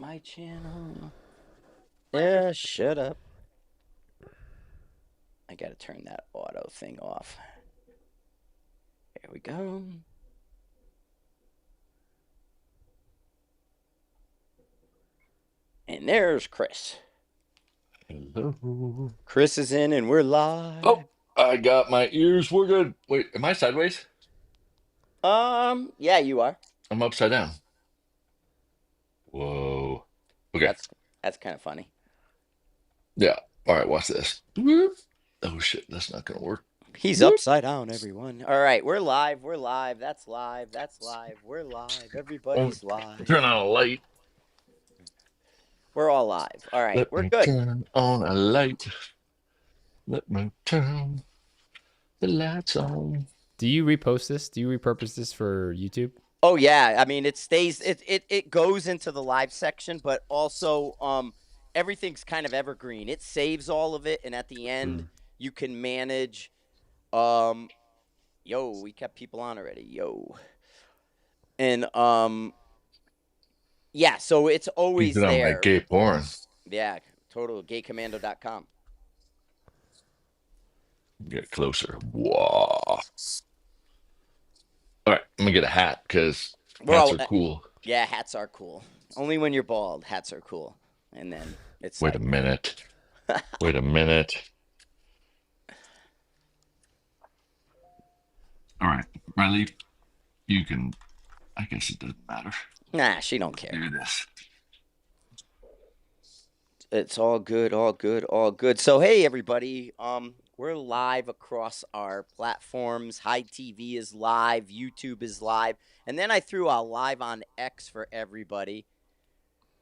my channel. Yeah, shut up. I gotta turn that auto thing off. There we go. And there's Chris. Hello. Chris is in and we're live. Oh, I got my ears. We're good. Wait, am I sideways? Yeah, you are. I'm upside down. Whoa. Okay. That's kind of funny. Yeah. All right, watch this. Whoop. Oh shit, that's not gonna work. He's Whoop. upside down, everyone. All right, we're live. We're live. That's live. That's live. We're live. Oh, Everybody's live. turn on a light. We're all live. All right, Let we're me good. turn on a light. Let me turn the lights on. Do you repost this? Do you repurpose this for YouTube? Oh yeah, I mean it stays. It goes into the live section, but also everything's kind of evergreen. It saves all of it, and at the end you can manage. Yo, we kept people on already. Yo, and yeah, so it's always Keep it on my there. gay porn. Yeah, totalgaycommando.com. Get closer. Whoa. All right, I'm gonna get a hat because hats are cool. Yeah, hats are cool. Only when you're bald, hats are cool. And then it's Wait a minute. Wait a minute. All right, Riley, you can. I guess it doesn't matter. Nah, she don't care. Do this. It's all good, all good, all good. So hey everybody, we're live across our platforms. High TV is live, YouTube is live, and then I threw a live on X for everybody.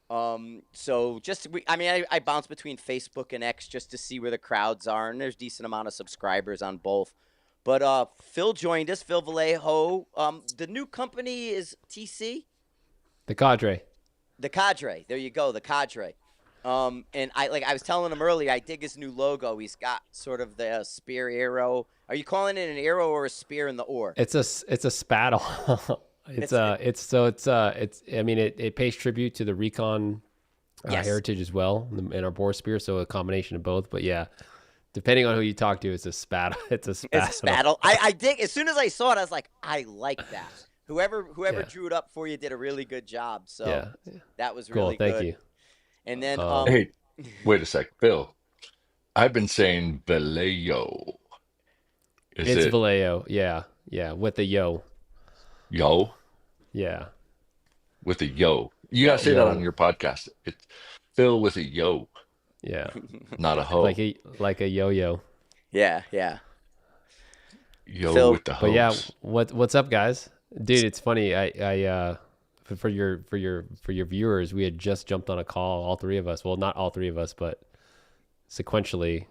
So I bounce between Facebook and X just to see where the crowds are, and there's decent amount of subscribers on both. But Phil joined us, Phil Vallejo. The new company is TC? The Cadre. The Cadre. There you go, the Cadre. And I was telling him earlier, I dig his new logo. He's got sort of the spear arrow. Are you calling it an arrow or a spear in the oar? It's a spaddle. It pays tribute to the recon Yes. heritage as well in our boar spear, so a combination of both. But yeah, depending on who you talk to, it's a spaddle. It's a spaddle. It's a spaddle. I dig. As soon as I saw it, I was like, I like that. Whoever Yeah. drew it up for you did a really good job. So Yeah. that was Cool. really good. Thank you. And then Hey, wait a sec, Phil. I've been saying Vallejo. It's Vallejo. Yeah. Yeah. With the yo. Yo? Yeah. With a yo. You gotta say that on your podcast. It's Phil with a yo, Yeah. not a ho. like a yo-yo. yeah, yeah. Yo Phil- with the hose. But yeah, what's up, guys? Dude, it's funny. I for your viewers, we had just jumped on a call, all three of us. Well, not all three of us, but sequentially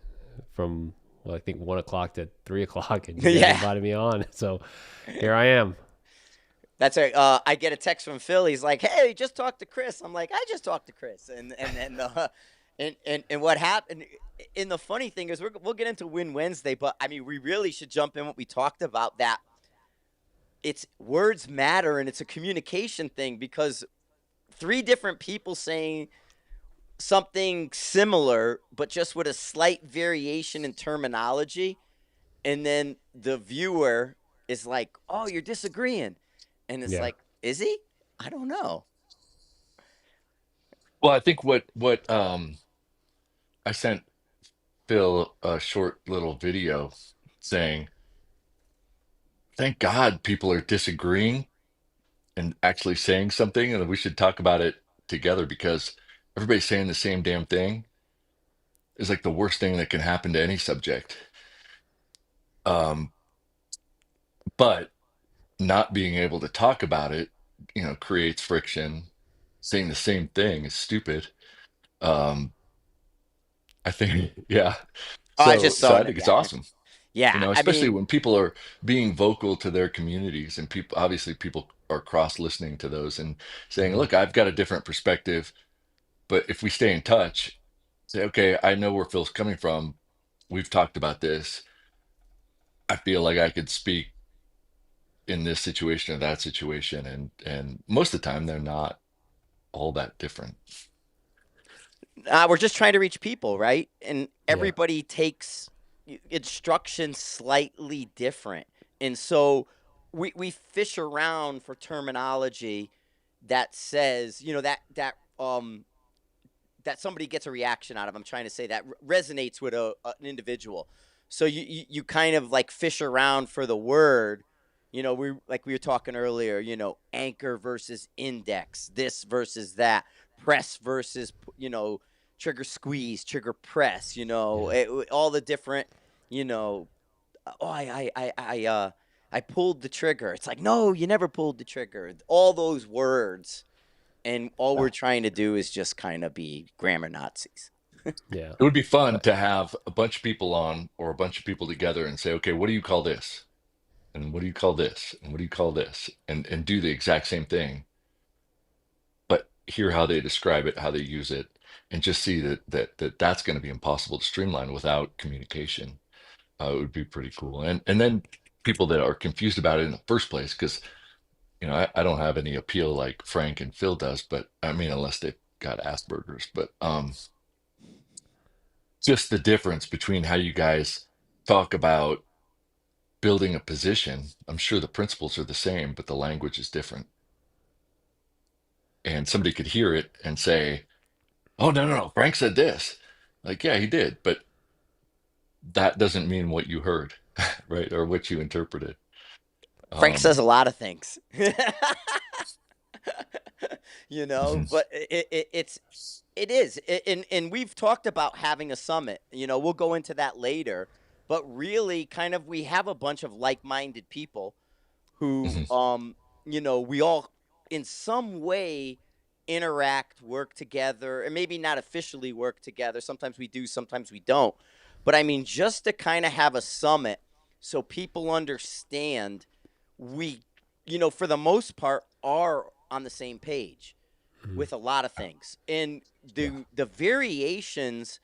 from I think 1 o'clock to 3 o'clock, and you guys invited me on. So here I am. That's right. I get a text from Phil. He's like, "Hey, just talked to Chris." I'm like, "I just talked to Chris," and what happened? And the funny thing is, we'll get into Win Wednesday, but I mean, we really should jump in what we talked about. That it's words matter, and it's a communication thing because three different people saying something similar, but just with a slight variation in terminology, and then the viewer is like, "Oh, you're disagreeing." And it's like, is he? I don't know. Well, I think what I sent Phil a short little video saying, thank God people are disagreeing and actually saying something, and we should talk about it together because everybody's saying the same damn thing is like the worst thing that can happen to any subject. But not being able to talk about it, creates friction. Saying the same thing is stupid. Um, I think, yeah. Oh, I So, just saw I it. think it's awesome. Yeah, I Especially mean, when people are being vocal to their communities, and people are cross listening to those and saying, look, I've got a different perspective, but if we stay in touch, say, okay, I know where Phil's coming from. We've talked about this. I feel like I could speak in this situation or that situation, and most of the time they're not all that different? We're just trying to reach people, right? And Yeah. everybody takes instruction slightly different. And so we fish around for terminology that says, that somebody gets a reaction out of. I'm trying to say that resonates with an individual. So you kind of like fish around for the word. We were talking earlier. Anchor versus index, this versus that, press versus trigger squeeze, trigger press. All the different. Oh, I pulled the trigger. It's like, no, you never pulled the trigger. All those words. And all we're trying to do is just kind of be grammar Nazis. Yeah. It would be fun to have a bunch of people on, or a bunch of people together, and say, okay, what do you call this? And what do you call this? And what do you call this? And do the exact same thing, but hear how they describe it, how they use it, and just see that's going to be impossible to streamline without communication. It would be pretty cool. And then people that are confused about it in the first place, because I don't have any appeal like Frank and Phil does, but I mean, unless they've got Asperger's, but just the difference between how you guys talk about building a position. I'm sure the principles are the same, but the language is different. And somebody could hear it and say, oh, no, no, no, Frank said this. Like, yeah, he did, but that doesn't mean what you heard, right? Or what you interpreted. Frank says a lot of things. Mhm. But it is. And we've talked about having a summit. We'll go into that later. But really, kind of, we have a bunch of like-minded people who, Mhm. we all in some way interact, work together, and maybe not officially work together. Sometimes we do, sometimes we don't. But I mean, just to kind of have a summit so people understand we, for the most part, are on the same page with a lot of things. And the variations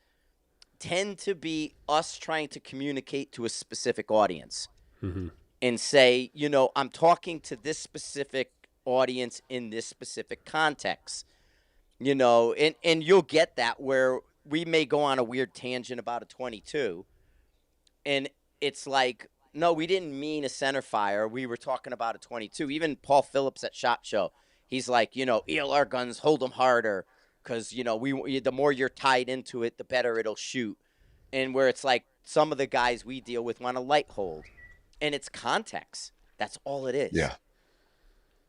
tend to be us trying to communicate to a specific audience and say, I'm talking to this specific audience in this specific context, and you'll get that where we may go on a weird tangent about a 22, and it's like, no, we didn't mean a center fire. We were talking about a 22. Even Paul Phillips at SHOT Show, he's like, ELR guns, hold them harder because, the more you're tied into it, the better it'll shoot. And where it's like some of the guys we deal with want a light hold. And it's context. That's all it is. Yeah.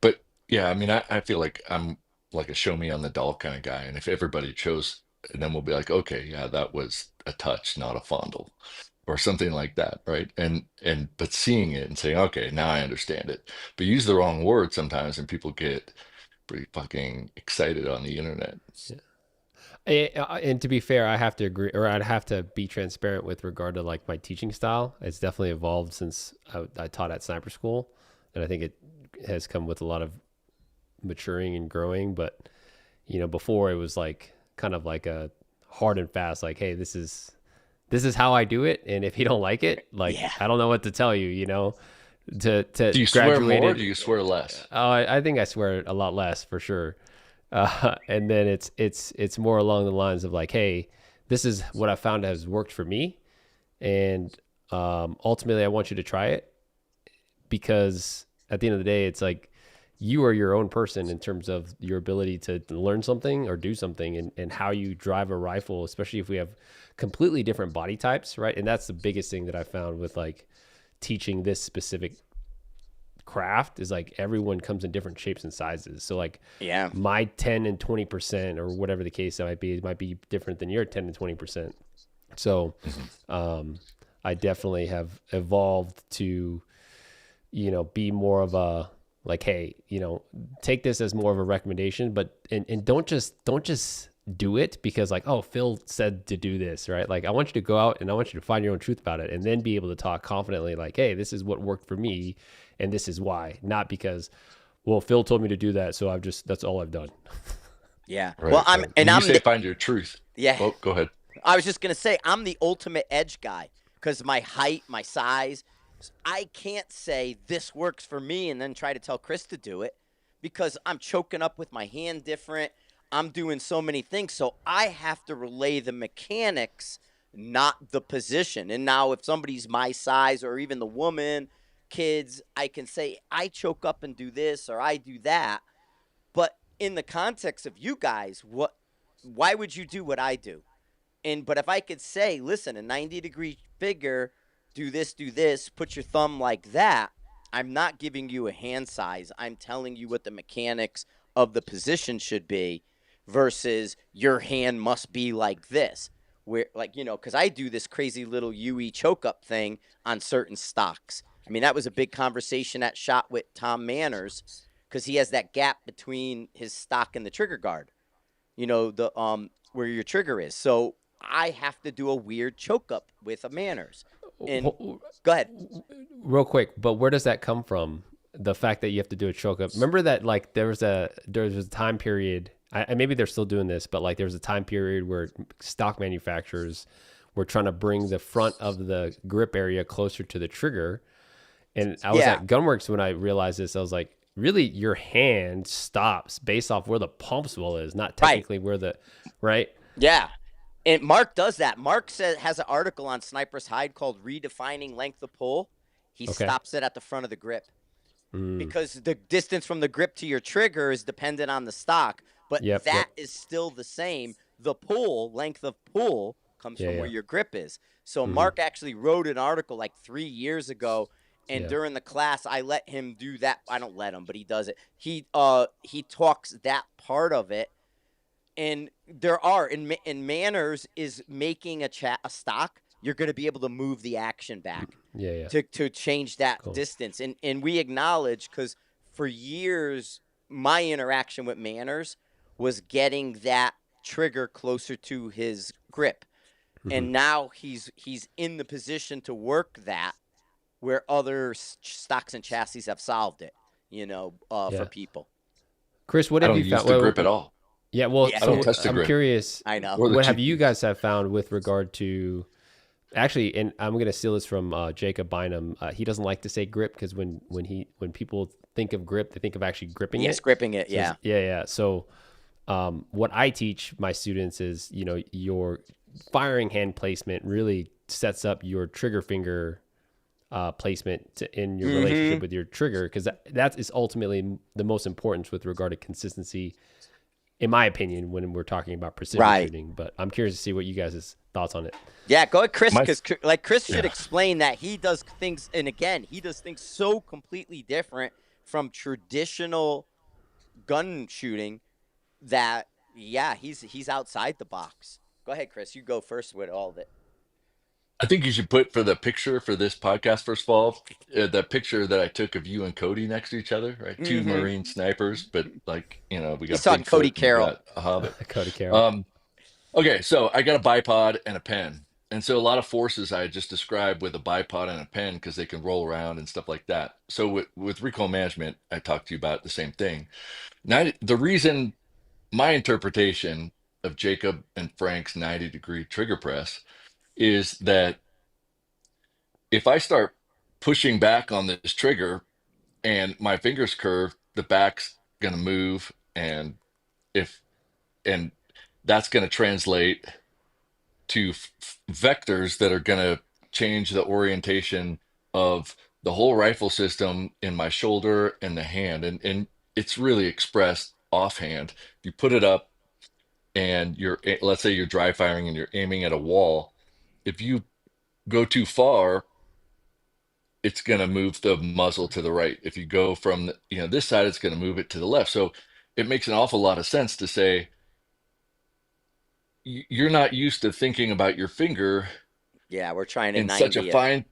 But yeah, I mean, I feel like I'm like a show me on the doll kind of guy. And if everybody chose, and then we'll be like, okay, yeah, that was a touch, not a fondle, or something like that, right? But seeing it and saying, okay, now I understand it. But use the wrong word sometimes, and people get pretty fucking excited on the internet. And to be fair, I have to agree, or I'd have to be transparent with regard to like my teaching style. It's definitely evolved since I taught at sniper school, and I think it has come with a lot of maturing and growing. But before it was like kind of like a hard and fast, like, hey, this is how I do it, and if you don't like it, like, Yeah. I don't know what to tell you. To Do you swear more? Or graduate do you swear less? Oh, I think I swear a lot less for sure. And then it's more along the lines of like, hey, this is what I found has worked for me, and ultimately I want you to try it, because at the end of the day, it's like you are your own person in terms of your ability to learn something or do something, and how you drive a rifle, especially if we have completely different body types, right? And that's the biggest thing that I found with like teaching this specific craft is like everyone comes in different shapes and sizes. So like, Yeah. my 10 and 20% or whatever the case might be different than your 10 and 20%. So I definitely have evolved to be more of a like, hey, take this as more of a recommendation, but and don't just do it because like, oh, Phil said to do this, right? Like, I want you to go out and I want you to find your own truth about it, and then be able to talk confidently like, hey, this is what worked for me and this is why, not because, well, Phil told me to do that, so that's all I've done. Yeah. Right, Well, right. When you say find your truth. Yeah. Oh, go ahead. I was just going to say, I'm the ultimate edge guy because my height, my size, I can't say this works for me and then try to tell Chris to do it because I'm choking up with my hand different. I'm doing so many things. So I have to relay the mechanics, not the position. And now, if somebody's my size or even the woman, kids, I can say, I choke up and do this or I do that. But in the context of you guys, why would you do what I do? But if I could say, listen, a 90-degree figure, do this, put your thumb like that, I'm not giving you a hand size. I'm telling you what the mechanics of the position should be versus your hand must be like this. Where, like, because I do this crazy little UE choke up thing on certain stocks. I mean, that was a big conversation at Shot with Tom Manners because he has that gap between his stock and the trigger guard, the where your trigger is. So I have to do a weird choke up with a Manners. And go ahead. Real quick, but where does that come from? The fact that you have to do a choke up. Remember that like there was a time period. Maybe they're still doing this, but like there was a time period where stock manufacturers were trying to bring the front of the grip area closer to the trigger. And I was at Gunworks when I realized this. I was like, really, your hand stops based off where the pump spool is, not technically where the right. Yeah. And Mark does that. Mark has an article on Sniper's Hide called Redefining Length of Pull. He stops it at the front of the grip because the distance from the grip to your trigger is dependent on the stock, but that is still the same. The pull, length of pull, comes from where your grip is. So Mark actually wrote an article like 3 years ago, and during the class, I let him do that. I don't let him, but he does it. He talks that part of it. And there are in Manners is making a stock. You're going to be able to move the action back to change that distance. And we acknowledge, because for years my interaction with Manners was getting that trigger closer to his grip, and now he's in the position to work that where other stocks and chassis have solved it. For people. Chris, what I have don't you use found? the grip at all. Yeah, well, I don't touch the I'm grip. curious. I know. What have you guys have found with regard to? Actually, and I'm going to steal this from Jacob Bynum. He doesn't like to say grip because when people think of grip, they think of actually gripping it. Yes, gripping it. So yeah. So, what I teach my students is, your firing hand placement really sets up your trigger finger placement in your relationship with your trigger, because that is ultimately the most important with regard to consistency, in my opinion, when we're talking about precision shooting. But I'm curious to see what you guys' thoughts on it. Yeah, go ahead, Chris, because Chris should explain that he does things, and again, he does things so completely different from traditional gun shooting that, he's outside the box. Go ahead, Chris. You go first with all of it. I think you should put for the picture for this podcast, first of all, the picture that I took of you and Cody next to each other, right? Two Marine snipers, but like, we got He's talking Bigfoot Cody and we Carroll. got a Hobbit. Cody Carroll. Okay, so I got a bipod and a pen. And so a lot of forces I just described with a bipod and a pen because they can roll around and stuff like that. So with recoil management, I talked to you about the same thing. Now, the reason my interpretation of Jacob and Frank's 90-degree trigger press is that if I start pushing back on this trigger and my fingers curve, the back's going to move, and that's going to translate to vectors that are going to change the orientation of the whole rifle system in my shoulder and the hand, and it's really expressed offhand. If you put it up and let's say you're dry firing and you're aiming at a wall, if you go too far, it's going to move the muzzle to the right. If you go from this side, it's going to move it to the left. So it makes an awful lot of sense to say you're not used to thinking about your finger. Yeah, we're trying to in such a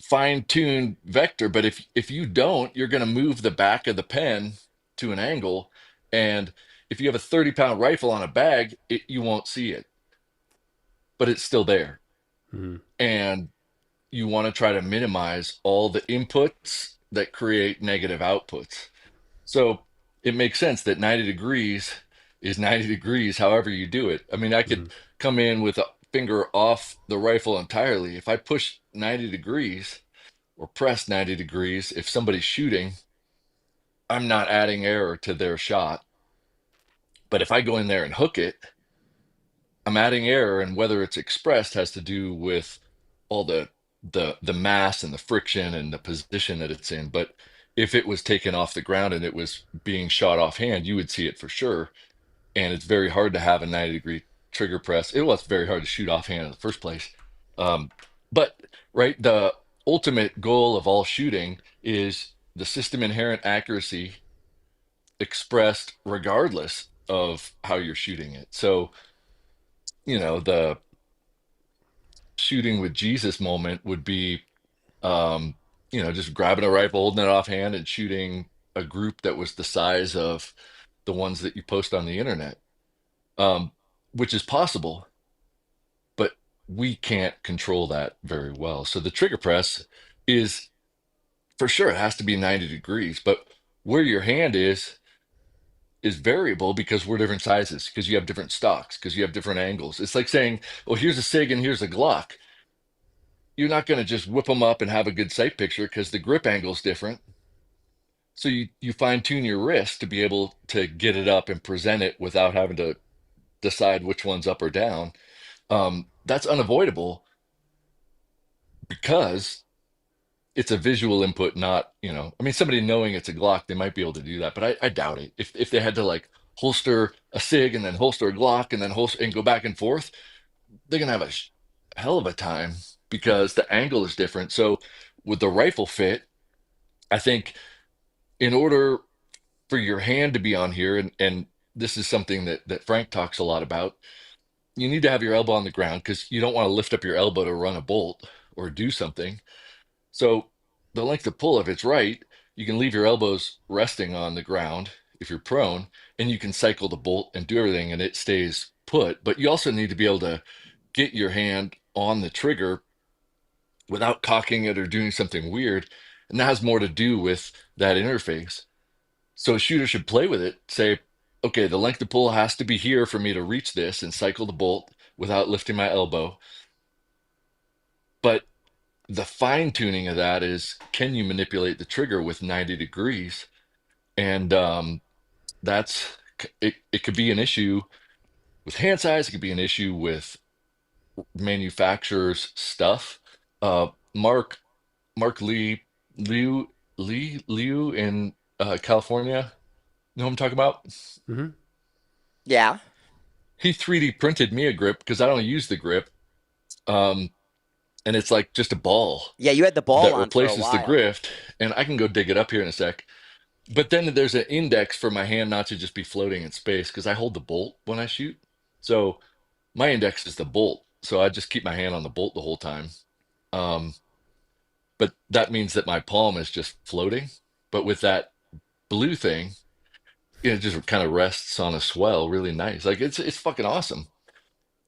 fine-tuned vector, but if you don't, you're going to move the back of the pen to an angle, and if you have a 30-pound rifle on a bag, you won't see it, but it's still there. And you want to try to minimize all the inputs that create negative outputs. So it makes sense that 90 degrees is 90 degrees however you do it. I mean, I could come in with a finger off the rifle entirely. If I push 90 degrees or press 90 degrees, if somebody's shooting, I'm not adding error to their shot. But if I go in there and hook it, I'm adding error, and whether it's expressed has to do with all the mass and the friction and the position that it's in. But if it was taken off the ground and it was being shot offhand, you would see it for sure. And it's very hard to have a 90-degree trigger press. It was very hard to shoot offhand in the first place. Um, but right, the ultimate goal of all shooting is the system inherent accuracy expressed regardless of how you're shooting it. So, the shooting with Jesus moment would be, um, just grabbing a rifle, holding it offhand, and shooting a group that was the size of the ones that you post on the internet, um, which is possible, but we can't control that very well. So the trigger press is for sure it has to be 90 degrees, but where your hand is variable because we're different sizes, because you have different stocks, because you have different angles. It's like saying, well, here's a SIG and here's a Glock. You're not going to just whip them up and have a good sight picture because the grip angle is different. So you fine tune your wrist to be able to get it up and present it without having to decide which one's up or down. That's unavoidable because it's a visual input, not, I mean, somebody knowing it's a Glock, they might be able to do that, but I doubt it. If they had to like holster a SIG and then holster a Glock and then holster and go back and forth, they're gonna have a hell of a time because the angle is different. So with the rifle fit, I think in order for your hand to be on here, and this is something that Frank talks a lot about, you need to have your elbow on the ground because you don't want to lift up your elbow to run a bolt or do something. So the length of pull, if it's right, you can leave your elbows resting on the ground if you're prone, and you can cycle the bolt and do everything, and it stays put. But you also need to be able to get your hand on the trigger without cocking it or doing something weird. And that has more to do with that interface. So a shooter should play with it, say, okay, the length of pull has to be here for me to reach this and cycle the bolt without lifting my elbow. But the fine tuning of that is, can you manipulate the trigger with 90 degrees? And that's it could be an issue with hand size. It could be an issue with manufacturer's stuff. Mark Liu in California. You know what I'm talking about? Mm-hmm. Yeah. He 3D printed me a grip because I don't use the grip. Um, and it's like just a ball Yeah, you had the ball that on for a replaces the while. grip. And I can go dig it up here in a sec. But then there's an index for my hand not to just be floating in space because I hold the bolt when I shoot. So my index is the bolt. So I just keep my hand on the bolt the whole time. Um, but that means that my palm is just floating. But with that blue thing, it just kind of rests on a swell, really nice. Like it's fucking awesome.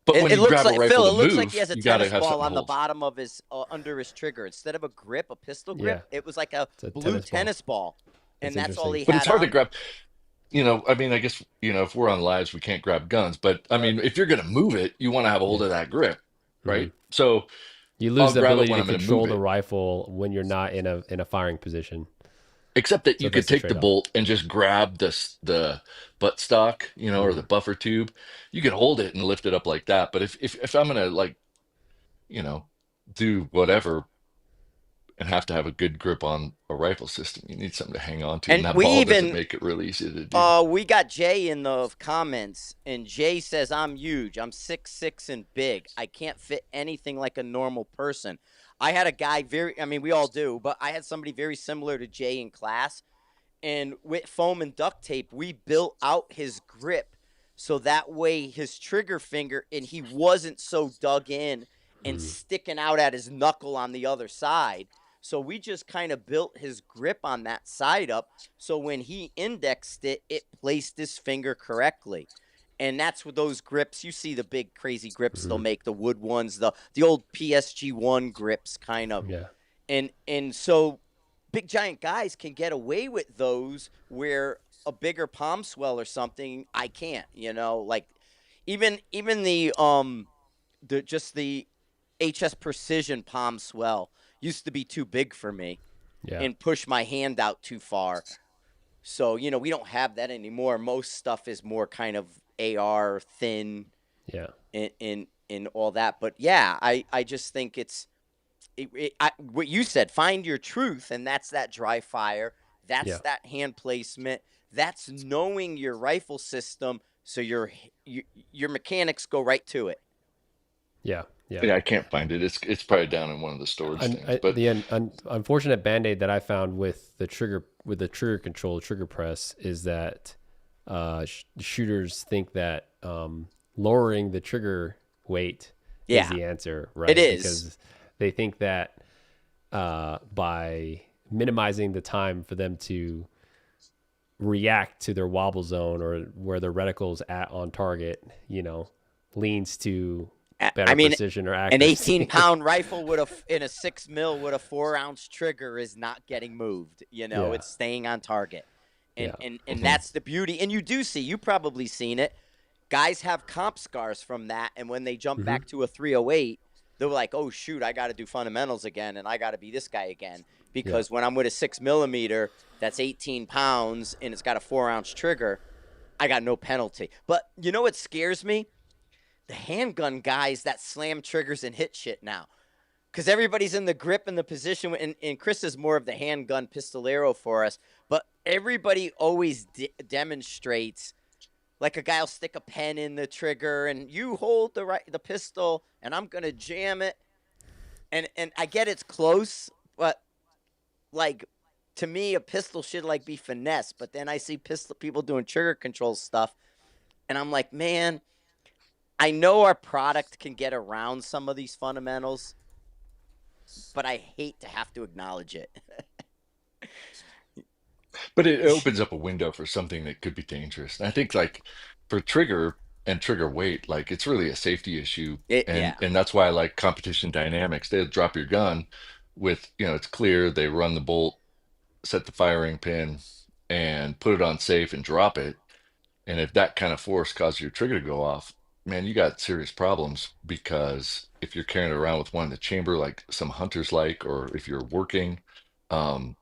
But when It you looks grab a like rifle Phil. to It looks like he move, has a you got to tennis have ball something to on the hold. bottom of his under his trigger instead of a grip, a pistol grip. Yeah, It was like a it's a blue tennis ball. tennis ball, and That's that's all interesting. he But it's had hard to on. grab. I mean, I guess, if we're on lives, we can't grab guns. But I mean, if you're going to move it, you want to have a hold Yeah. of that grip, Mm-hmm. right? So You lose I'll the grab it ability when to I'm going to move control the it. rifle when you're not in a firing position. Except that So you could that's the take the trade-off. bolt and just grab the butt stock, or Mm-hmm. the buffer tube. You can hold it and lift it up like that. But if I'm going to like, you know, do whatever and have to have a good grip on a rifle system, you need something to hang on to, and And that we ball doesn't even make it really easy to do. we got Jay in the comments, and Jay says I'm huge. I'm 6'6" and big. I can't fit anything like a normal person. I had a guy I mean, we all do, but I had somebody very similar to Jay in class. And with foam and duct tape, we built out his grip so that way his trigger finger and he wasn't so dug in and Mm-hmm. sticking out at his knuckle on the other side. So we just kind of built his grip on that side up. So when he indexed it, it placed his finger correctly. And that's what those grips, you see the big crazy grips they'll Mm-hmm. make, the wood ones, the old PSG-1 grips kind of. Yeah. And so big giant guys can get away with those where a bigger palm swell or something I can't, like even the HS Precision palm swell used to be too big for me Yeah. and push my hand out too far. So, we don't have that anymore. Most stuff is more kind of AR thin Yeah. in all that. But yeah, I just think what you said, find your truth, and that's that dry fire. That's Yeah. that hand placement. That's knowing your rifle system, so your mechanics go right to it. Yeah. Yeah. Yeah, I can't find it. It's probably down in one of the storage things. But The unfortunate band-aid that I found with the trigger control trigger press is that shooters think that lowering the trigger weight is Yeah, the answer, it right? is. Because they think that by minimizing the time for them to react to their wobble zone or where their reticle's at on target, leans to I better mean, precision or an accuracy. 18-pound rifle in a 6 mil with a 4-ounce trigger is not getting moved. Yeah. It's staying on target, and Yeah. and that's the beauty. And you probably seen it. Guys have comp scars from that, and when they jump Mm-hmm. back to a 308, they're like, "Oh shoot, I got to do fundamentals again, and I got to be this guy again." Yeah. Because when I'm with a 6 millimeter that's 18 pounds and it's got a 4-ounce trigger, I got no penalty. But you know what scares me? The handgun guys that slam triggers and hit shit now. Because everybody's in the grip and the position, and Chris is more of the handgun pistolero for us. But everybody always demonstrates, like a guy will stick a pen in the trigger, and you hold the pistol, and I'm gonna jam it. And I get it's close, but like to me, a pistol should like be finesse. But then I see pistol people doing trigger control stuff, and I'm like, man, I know our product can get around some of these fundamentals, but I hate to have to acknowledge it. But it opens up a window for something that could be dangerous. And I think like for trigger and trigger weight, like it's really a safety issue. And Yeah. and that's why I like competition dynamics. They'll drop your gun with, it's clear, they run the bolt, set the firing pin, and put it on safe and drop it. And if that kind of force causes your trigger to go off, man, you got serious problems because if you're carrying it around with one in the chamber, like some hunters like, or if you're working, um,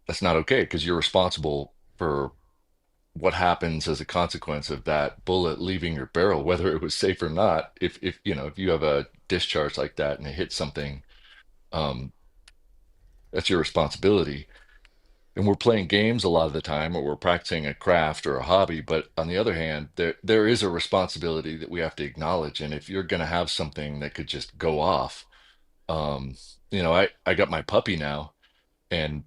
that's not okay because you're responsible for what happens as a consequence of that bullet leaving your barrel, whether it was safe or not. If you have a discharge like that and it hits something, um, that's your responsibility. And we're playing games a lot of the time, or we're practicing a craft or a hobby. But on the other hand, there is a responsibility that we have to acknowledge. And if you're going to have something that could just go off, um, I got my puppy now, and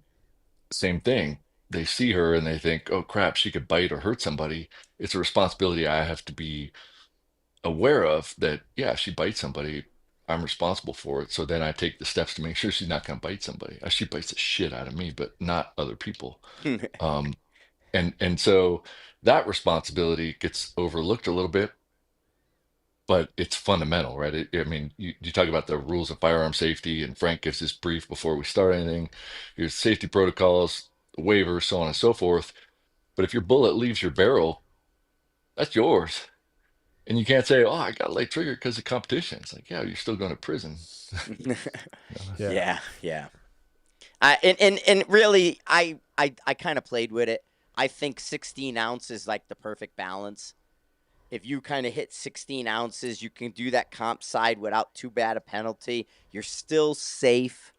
same thing. They see her and they think, oh crap, she could bite or hurt somebody. It's a responsibility I have to be aware of that, yeah, if she bites somebody, I'm responsible for it. So then I take the steps to make sure she's not going to bite somebody. She bites the shit out of me, but not other people. Um, and so that responsibility gets overlooked a little bit, but it's fundamental, right? I mean, you talk about the rules of firearm safety, and Frank gives his brief before we start anything. Here's safety protocols, waivers, so on and so forth. But if your bullet leaves your barrel, that's yours. And you can't say, oh, I got a light trigger because of competition. It's like, yeah, you're still going to prison. Yeah. Yeah. And really, I kind of played with it. I think 16 ounces is like the perfect balance. If you kind of hit 16 ounces, you can do that comp side without too bad a penalty. You're still safe.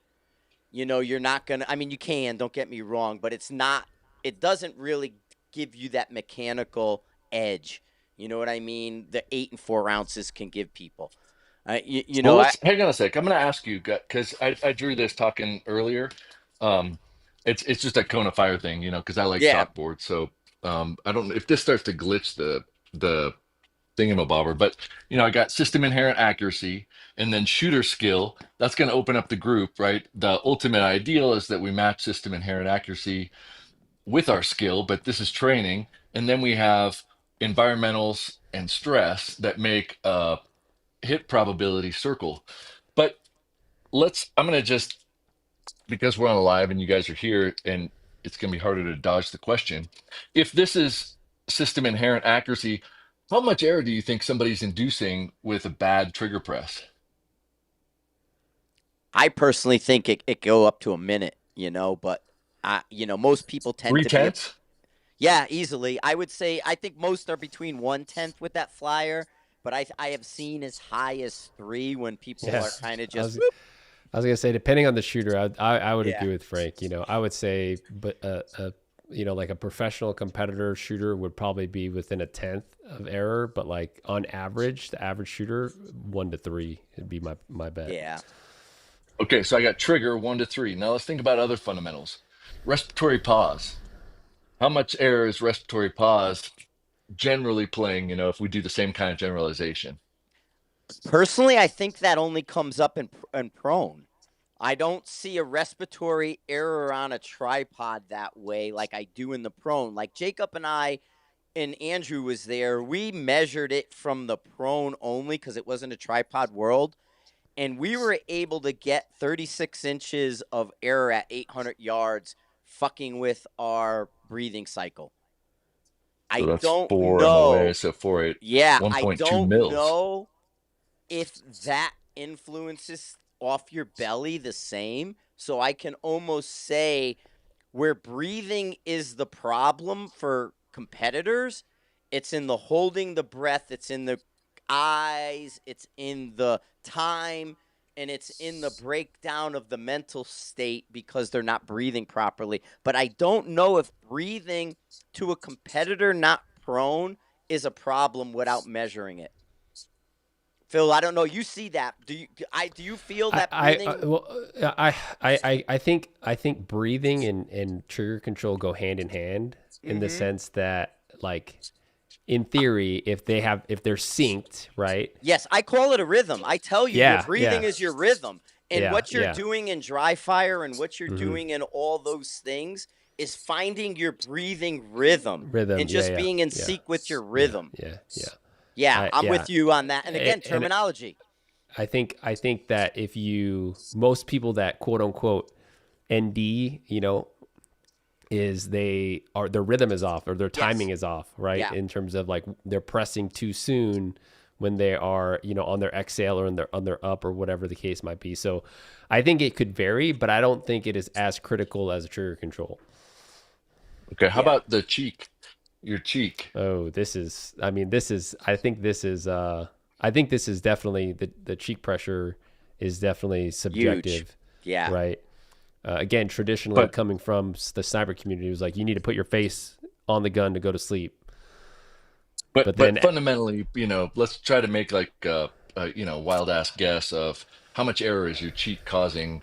You're not going to, I mean, you can, don't get me wrong, but it doesn't really give you that mechanical edge. You know what I mean? The 8 and 4 ounces can give people. Well, let's hang on a sec. I'm going to ask you because I drew this talking earlier. Um, it's just a cone of fire thing, because I like Yeah, chalkboard. So I don't know if this starts to glitch the thingamabobber, but I got system inherent accuracy and then shooter skill. That's going to open up the group, right? The ultimate ideal is that we match system inherent accuracy with our skill, but this is training. And then we have environmentals and stress that make hit probability circle. But I'm going to just, because we're on a live and you guys are here and it's going to be harder to dodge the question. If this is system inherent accuracy, how much error do you think somebody's inducing with a bad trigger press? I personally think it go up to a minute, but Most people tend Three to be tenths. yeah, easily. I would say I think most are between 1/10 with that flyer, but I have seen as high as 3 when people Yeah. are kind of I just was I was gonna say, depending on the shooter, I would yeah. agree with Frank. I would say, but like a professional competitor shooter would probably be within a tenth of error, but like on average, the average shooter 1 to 3 would be my bet. Yeah. Okay, so I got trigger 1 to 3. Now let's think about other fundamentals. Respiratory pause. How much error is respiratory pause generally playing, if we do the same kind of generalization? Personally, I think that only comes up in prone. I don't see a respiratory error on a tripod that way like I do in the prone. Like Jacob and Andrew was there. We measured it from the prone only because it wasn't a tripod world. And we were able to get 36 inches of error at 800 yards, fucking with our breathing cycle. So I that's don't 4 MOA, know. so 4, 8, Yeah, I 1.2 don't mils. know if that influences off your belly the same. So I can almost say where breathing is the problem for competitors, it's in the holding the breath, it's in the eyes, it's in the time, and it's in the breakdown of the mental state because they're not breathing properly. But I don't know if breathing to a competitor not prone is a problem without measuring it. Phil, I don't know. You see that? Do you feel that breathing? I think breathing and trigger control go hand in hand in the Mm-hmm. sense that, like, in theory, if they're synced, right? Yes, I call it a rhythm. I tell you, your Yeah, breathing yeah, is your rhythm. And yeah, what you're yeah. doing in dry fire and what you're hmm doing in all those things is finding your breathing rhythm Rhythm, and yeah, just yeah, being in yeah, sync with your yeah, rhythm. yeah, yeah. Yeah, I'm Yeah. with you on that. And again, And terminology. I think that if most people that quote unquote ND, is their rhythm is off or their Yes. timing is off, right? Yeah. In terms of like they're pressing too soon when they are, on their exhale or on their up or whatever the case might be. So I think it could vary, but I don't think it is as critical as trigger control. Okay, how Yeah. about the cheek? Your cheek. Oh, I think this is definitely the cheek pressure is definitely Huge. subjective, Yeah. right? Again, traditionally But coming from the sniper community, it was like you need to put your face on the gun to go to sleep. but But but then, fundamentally, let's try to make like wild ass guess of how much error is your cheek causing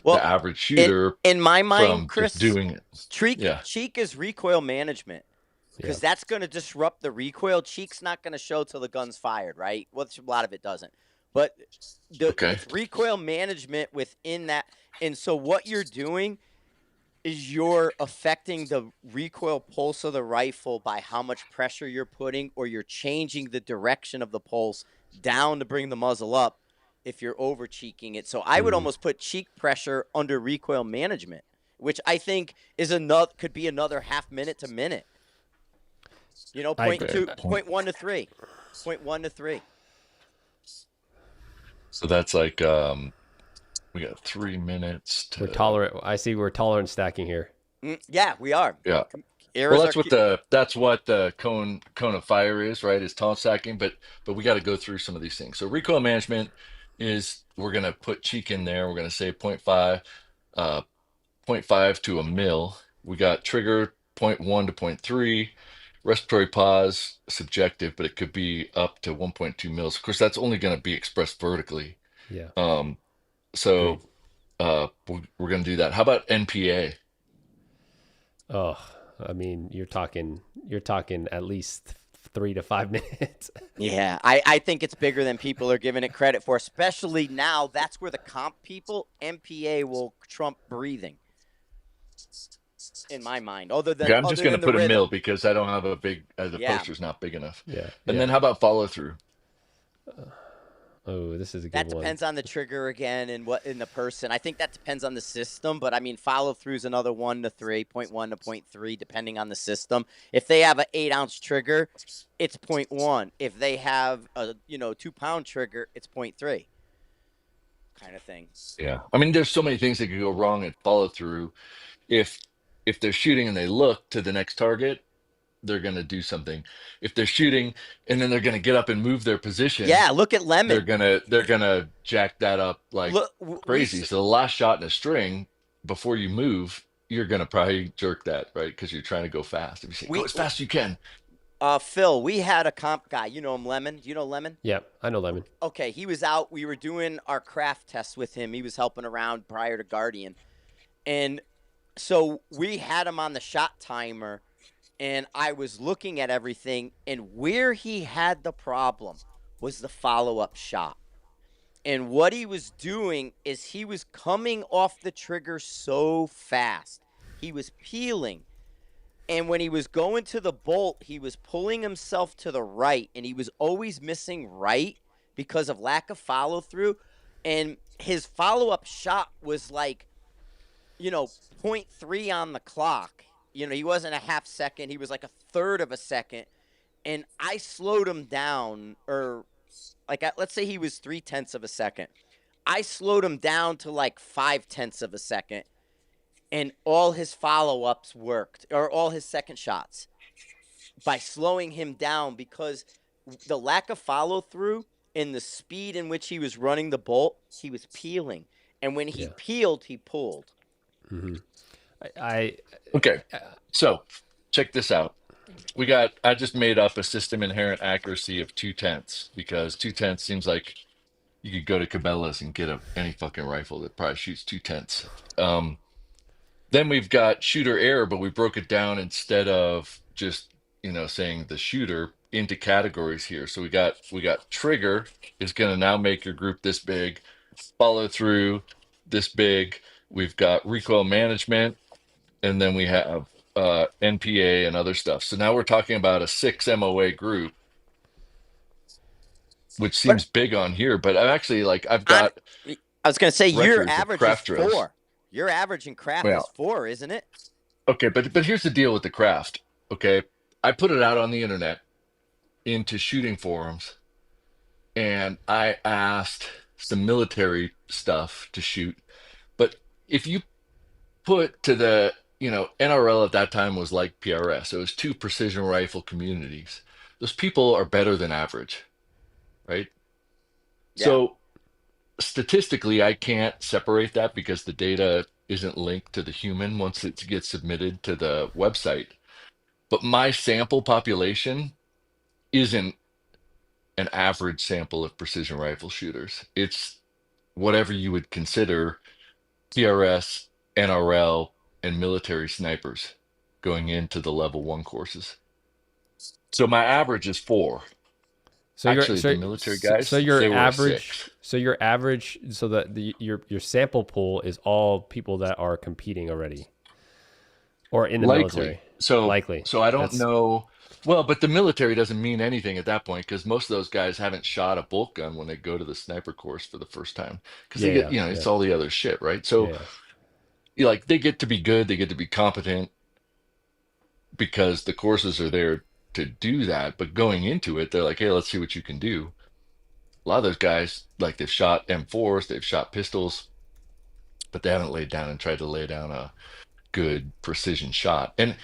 the Well, average in shooter in my mind, from just Chris, doing it. cheek Yeah. cheek is recoil management. yeah, Because that's going to disrupt the recoil. Cheek's not going to show till the gun's fired, right? Well, a lot of it doesn't. But Okay. it's recoil management within that. And so what you're doing is you're affecting the recoil pulse of the rifle by how much pressure you're putting, or you're changing the direction of the pulse down to bring the muzzle up if you're over cheeking it. So I would Mhm. almost put cheek pressure under recoil management, which I think is another could be another half minute to minute. I Point agree. two, point 1 to 3, point 1 to 3. So that's like we got 3 minutes We're to tolerant. I see we're tolerant stacking here. Yeah, we are. yeah. Well, Errors are. that's what the cone of fire is, right? Is tall stacking, but we got to go through some of these things. So recoil management is we're gonna put cheek in there. We're gonna say point 0.5, uh, point 0.5 to a mil. We got trigger point 0.1 to point 0.3. Respiratory pause subjective, but it could be up to 1.2 mils. Of course, that's only going to be expressed vertically. Yeah, Um, agreed. so we're going to do that. How about NPA? Oh, I mean, you're talking at least 3 to 5 minutes. Yeah, I think it's bigger than people are giving it credit for, especially now. That's where the comp people, MPA will trump breathing, in my mind, other Okay, than I'm just other going to than the put a mil rhythm. because I don't have a big, the Yeah, poster's not big enough. Yeah, And yeah. then how about follow through? Oh, this is a good that one. depends on the trigger again and what in the person. I think that depends on the system, but I mean follow through is another 1 to 3, point 1 to point 0.3, depending on the system. If they have an 8 ounce trigger, it's point 0.1. If they have a 2 pound trigger, it's point 0.3, kind of thing. Yeah. I mean, there's so many things that could go wrong at follow through. If if they're shooting and they look to the next target, they're going to do something. If they're shooting and then they're going to get up and move their position, Yeah, look at Lemon. they're gonna jack that up like Look, crazy. So the last shot in a string before you move, you're gonna probably jerk that, right? Because you're trying to go fast. If you say go we as fast as you can, Phil, we had a comp guy. You know him, Lemon. Do you know Lemon? Yeah, I know Lemon. Okay, he was out. We were doing our craft tests with him. He was helping around prior to Guardian, and so we had him on the shot timer, and I was looking at everything, and where he had the problem was the follow-up shot. And what he was doing is he was coming off the trigger so fast. He was peeling. And when he was going to the bolt, he was pulling himself to the right, and he was always missing right because of lack of follow through. And his follow up shot was like, you know, point 0.3 on the clock. You know, he wasn't a half second, he was like a third of a second. And I slowed him down, or like, let's say he was 0.3 of a second. I slowed him down to like 0.5 of a second, and all his follow ups worked, or all his second shots, by slowing him down, because the lack of follow through and the speed in which he was running the bolt, he was peeling. And when he peeled, he pulled. Mm-hmm. I okay. So check this out. I just made up a system inherent accuracy of 0.2 because 0.2 seems like you could go to Cabela's and get any fucking rifle that probably shoots 0.2. Then we've got shooter error, but we broke it down instead of just, saying the shooter into categories here. So we got trigger is going to now make your group this big, follow through this big. We've got recoil management, and then we have NPA and other stuff. So now we're talking about a 6 MOA group, which seems big on here, but I'm actually I've got. I was going to say your records of average craft is drills. 4. Your average in craft Well, is 4, isn't it? okay, but here's the deal with the craft. Okay, I put it out on the internet into shooting forums, and I asked some military stuff to shoot. But if you put to the, NRL at that time was like PRS, it was two precision rifle communities. Those people are better than average, right? Yeah. So statistically, I can't separate that because the data isn't linked to the human once it gets submitted to the website. But my sample population isn't an average sample of precision rifle shooters. It's whatever you would consider PRS, NRL, and military snipers going into the level 1 courses. So my average is 4. So actually, the military guys, so your they were average, 6. so your average, so that your sample pool is all people that are competing already, or in the military. Likely. So I don't know. Well, but the military doesn't mean anything at that point because most of those guys haven't shot a bolt gun when they go to the sniper course for the first time because they get, it's all the other shit, right? So, they get to be good, they get to be competent because the courses are there to do that. But going into it, they're like, hey, let's see what you can do. A lot of those guys, they've shot M4s, they've shot pistols, but they haven't laid down and tried to lay down a good precision shot. And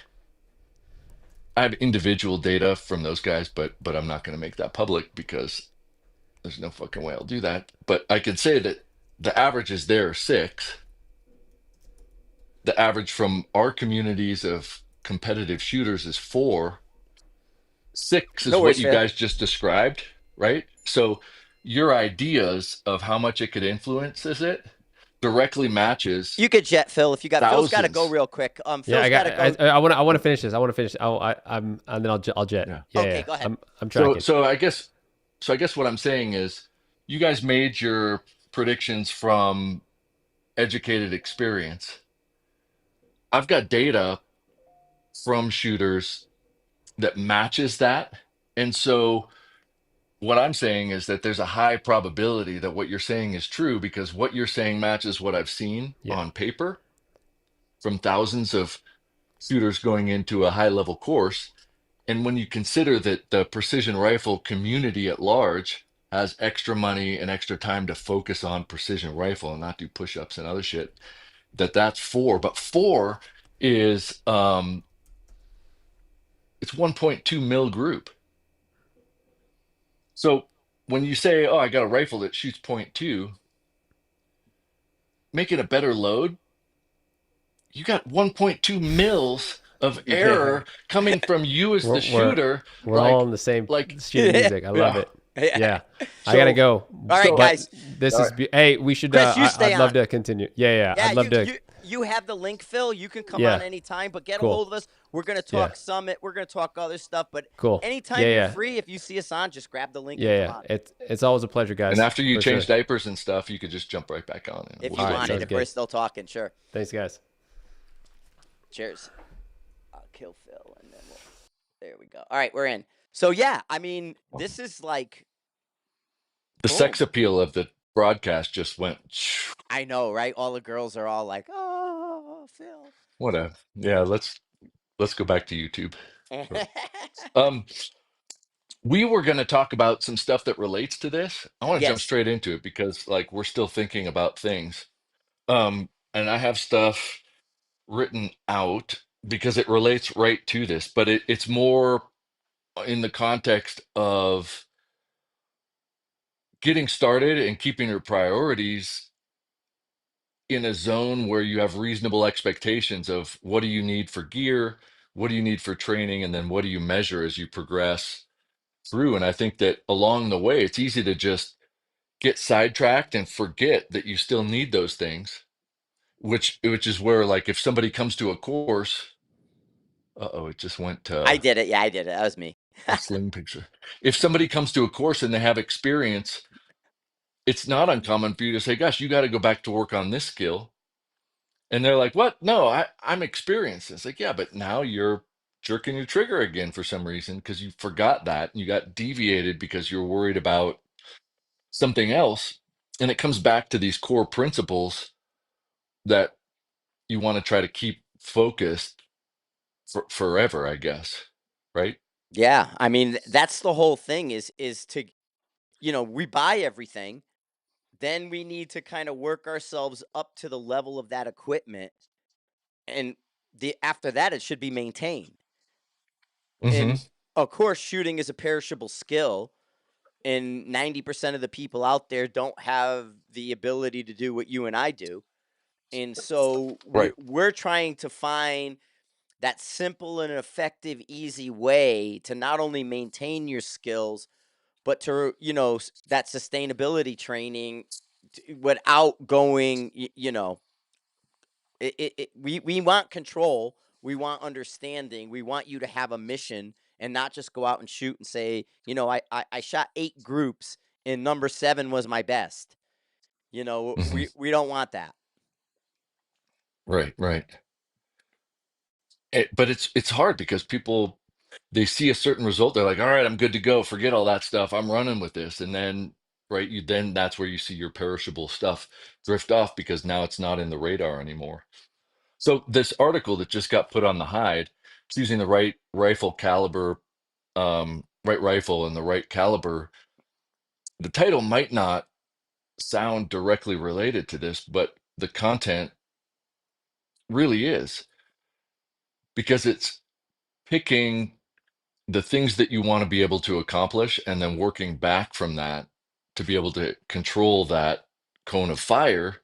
I have individual data from those guys, but I'm not going to make that public because there's no fucking way I'll do that. But I can say that the averages there are 6. The average from our communities of competitive shooters is 4. 6 is what you guys just described, right? So your ideas of how much it could influence it directly matches. You could jet Phil if you got. Thousands. Phil's got to go real quick. Phil's got to go. I want to finish this. I want to finish. And then I'll jet. Yeah. Okay, go ahead. I'm tracking. So I guess what I'm saying is, you guys made your predictions from educated experience. I've got data from shooters that matches that, and so what I'm saying is that there's a high probability that what you're saying is true because what you're saying matches what I've seen on paper from thousands of shooters going into a high level course. And when you consider that the precision rifle community at large has extra money and extra time to focus on precision rifle and not do push-ups and other shit, that's 4. But 4 is it's 1.2 mil group. So when you say, "Oh, I got a rifle that shoots point 0.2," making a better load, you got 1.2 mils of Yeah. error coming from you as We're the we're shooter. we're all on the same Like sheet of music. I love yeah. it. Yeah. Yeah, I gotta So go, All right, so but guys. this all is right. hey. We should. Chris, you stay I'd love on. to continue. Yeah, yeah. Yeah, I'd love to. you have the link, Phil. You can come on Yeah, anytime, but get a cool. hold of us. We're gonna Yeah, talk Summit. We're gonna talk other stuff, but cool. Yeah, anytime you're yeah, free, if you see us on, just grab the link yeah, and come yeah. on It's always a pleasure, And guys, after you for change sure. diapers and stuff, you could just jump right back on and if we'll you All still right, be want it. sounds here. If we're good. still talking, sure. Thanks, guys. Cheers. I'll kill Phil, and then we'll. There we go. All right, we're in. So yeah, I mean, this is like, The sex boom. appeal of the broadcast just went I know, right? All the girls are all like, "Oh, Phil." what a yeah, let's go back to YouTube. Um we were going to talk about some stuff that relates to this. I want to jump Yes. straight into it because like we're still thinking about things. And I have stuff written out because it relates right to this, but it's more in the context of getting started and keeping your priorities in a zone where you have reasonable expectations of what do you need for gear, what do you need for training, and then what do you measure as you progress through. And I think that along the way, it's easy to just get sidetracked and forget that you still need those things, which is where like if somebody comes to a course, uh-oh, it just went I to did it. Yeah, I did it. That was me. a sling picture. If somebody comes to a course and they have experience, it's not uncommon for you to say, gosh, you got to go back to work on this skill. And they're like, what? No, I'm experienced. It's like, yeah, but now you're jerking your trigger again for some reason because you forgot that and you got deviated because you're worried about something else. And it comes back to these core principles that you want to try to keep focused for forever, I guess. Right? Yeah, I mean, that's the whole thing is to, we buy everything, then we need to kind of work ourselves up to the level of that equipment, and the after that it should be maintained. Hmm. And of course, shooting is a perishable skill, and 90% of the people out there don't have the ability to do what you and I do. And so Right. we're trying to find that simple and effective, easy way to not only maintain your skills, but to, that sustainability training without going, we want control. We want understanding. We want you to have a mission and not just go out and shoot and say, I shot 8 groups and number 7 was my best. Hmm. We don't want that. Right. Right. But it's hard because people they see a certain result, they're like, all right, I'm good to go. Forget all that stuff. I'm running with this. And then right, you then that's where you see your perishable stuff drift off because now it's not in the radar anymore. So this article that just got put on the hide, choosing the right rifle caliber, right rifle and the right caliber, the title might not sound directly related to this, but the content really is because it's picking the things that you want to be able to accomplish and then working back from that to be able to control that cone of fire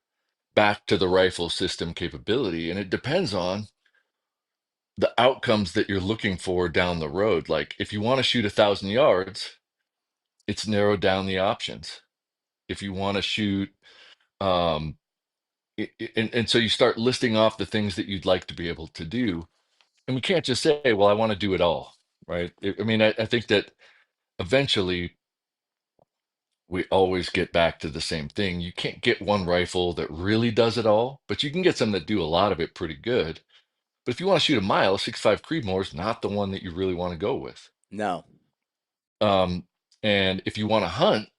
back to the rifle system capability. And it depends on the outcomes that you're looking for down the road. Like if you want to shoot 1,000 yards, it's narrowed down the options. If you want to shoot, um, and so you start listing off the things that you'd like to be able to do. And we can't just say, well, I want to do it all, right? I mean, I think that eventually we always get back to the same thing. You can't get one rifle that really does it all, but you can get some that do a lot of it pretty good. But if you want to shoot a mile, 6.5 Creedmoor is not the one that you really want to go with. No. Um, and if you want to hunt,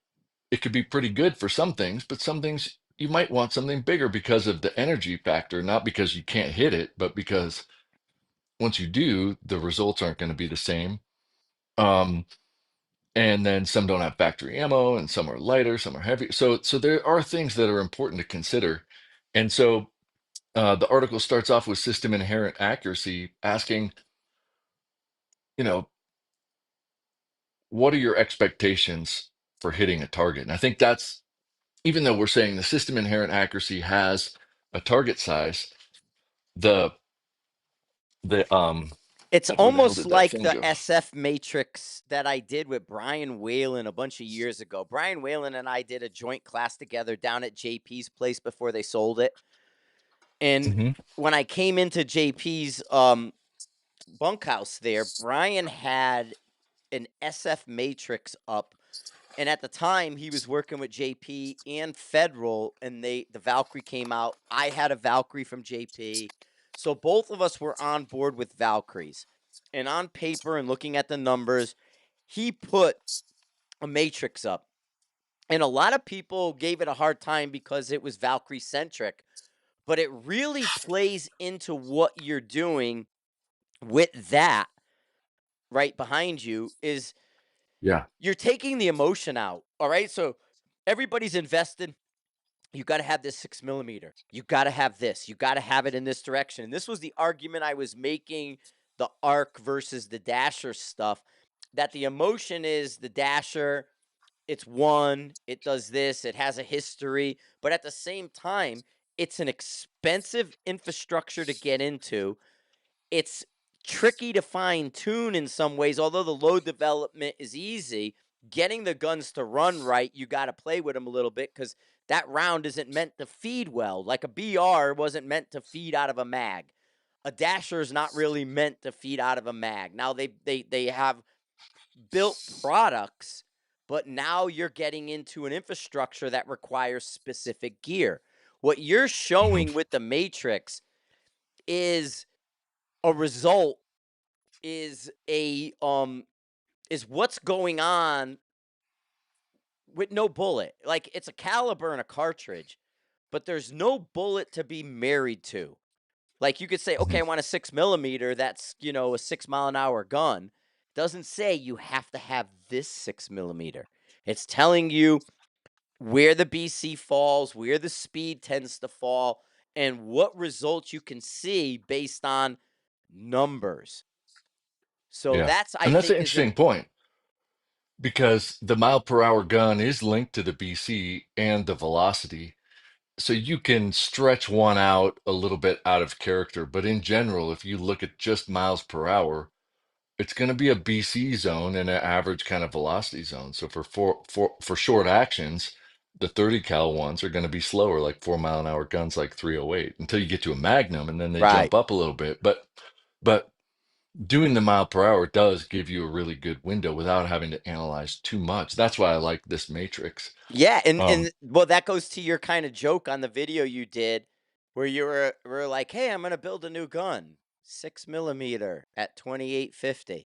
it could be pretty good for some things, but some things you might want something bigger because of the energy factor, not because you can't hit it, but because once you do, the results aren't going to be the same. Um, and then some don't have factory ammo, and some are lighter, some are heavy. So there are things that are important to consider. And so The article starts off with system inherent accuracy, asking, you know, what are your expectations for hitting a target? And I think that's, even though we're saying the system inherent accuracy has a target size, the It's where the hell almost did that like thing the go? SF Matrix that I did with Brian Whalen a bunch of years ago. Brian Whalen and I did a joint class together down at JP's place before they sold it. And Hmm. when I came into JP's bunkhouse there, Brian had an SF Matrix up. And at the time, he was working with JP and Federal, and the Valkyrie came out. I had a Valkyrie from JP, so both of us were on board with Valkyries. And on paper and looking at the numbers, he put a Matrix up, and a lot of people gave it a hard time because it was Valkyrie centric. But it really plays into what you're doing with that right behind you is Yeah. you're taking the emotion out. All right. So everybody's invested. You got to have this 6 millimeter. You got to have this. You got to have it in this direction. And this was the argument I was making the arc versus the dasher stuff. That the emotion is the dasher. It's one. It does this. It has a history. But at the same time, it's an expensive infrastructure to get into. It's tricky to fine tune in some ways, although the load development is easy. Getting the guns to run right, you got to play with them a little bit because that round isn't meant to feed well. Like a BR wasn't meant to feed out of a mag. A dasher is not really meant to feed out of a mag. Now they have built products, but now you're getting into an infrastructure that requires specific gear. What you're Hmm. showing with the Matrix is a result is what's going on with no bullet. Like it's a caliber and a cartridge, but there's no bullet to be married to. Like you could say, Hmm. okay, I want a 6 millimeter. That's a 6 mile an hour gun. Doesn't say you have to have this 6 millimeter. It's telling you where the BC falls, where the speed tends to fall, and what results you can see based on numbers. So Yeah. that's I And that's an think is an interesting point because the mile per hour gun is linked to the BC and the velocity. So you can stretch one out a little bit out of character. But in general, if you look at just miles per hour, it's going to be a BC zone and an average kind of velocity zone. So for short actions, the 30 cal ones are going to be slower, like 4 mile an hour guns like 308, until you get to a Magnum, and then they right. jump up a little bit. But doing the mile per hour does give you a really good window without having to analyze too much. That's why I like this matrix. Yeah, and Um, and well, that goes to your kind of joke on the video you did, where you were like, "Hey, I'm gonna build a new gun, 6 millimeter at 2850,"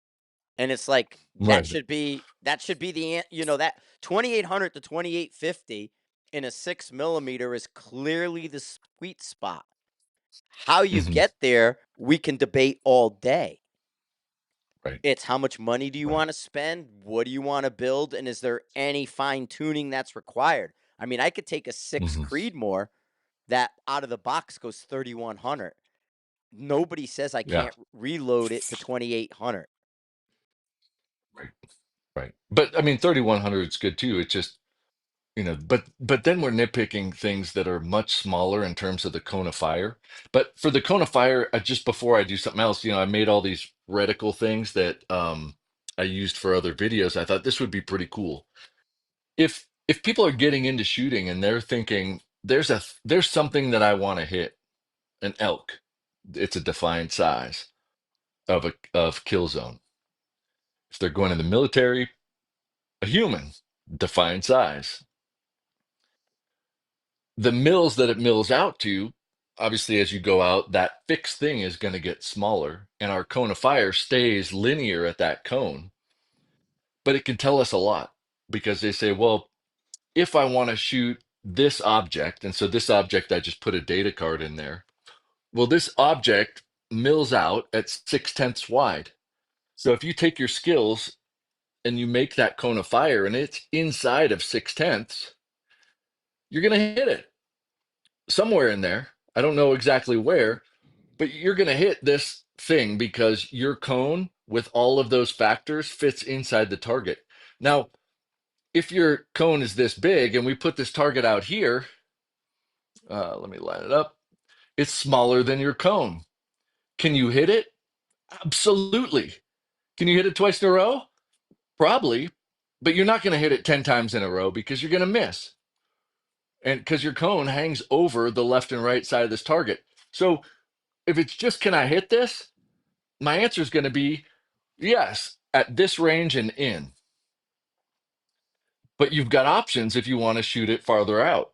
and it's like right. that should be that 2800 to 2850 in a 6 millimeter is clearly the sweet spot. How you Hmm. get there, we can debate all day. Right. It's how much money do you Right. want to spend? What do you want to build? And is there any fine tuning that's required? I mean, I could take a six Hmm. Creedmoor that out of the box goes 3100. Nobody says I Yeah. can't reload it to 2800. Right. Right. But I mean, 3100 is good too. It's just, but then we're nitpicking things that are much smaller in terms of the cone of fire. But for the cone of fire, just before I do something else, I made all these reticle things that I used for other videos. I thought this would be pretty cool. If people are getting into shooting and they're thinking there's something that I want to hit, an elk, it's a defined size of kill zone. If they're going in the military, a human, defined size. The mills that it mills out to, obviously, as you go out, that fixed thing is going to get smaller, and our cone of fire stays linear at that cone. But it can tell us a lot because they say, well, if I want to shoot this object, and so this object, I just put a data card in there. Well, this object mills out at 6/10 wide. So if you take your skills and you make that cone of fire and it's inside of 6/10, you're going to hit it somewhere in there. I don't know exactly where, but you're going to hit this thing because your cone with all of those factors fits inside the target. Now, if your cone is this big and we put this target out here, let me line it up. It's smaller than your cone. Can you hit it? Absolutely. Can you hit it twice in a row? Probably, but you're not going to hit it 10 times in a row because you're going to miss. And because your cone hangs over the left and right side of this target. So if it's just, can I hit this? My answer is going to be yes, at this range and in. But you've got options if you want to shoot it farther out.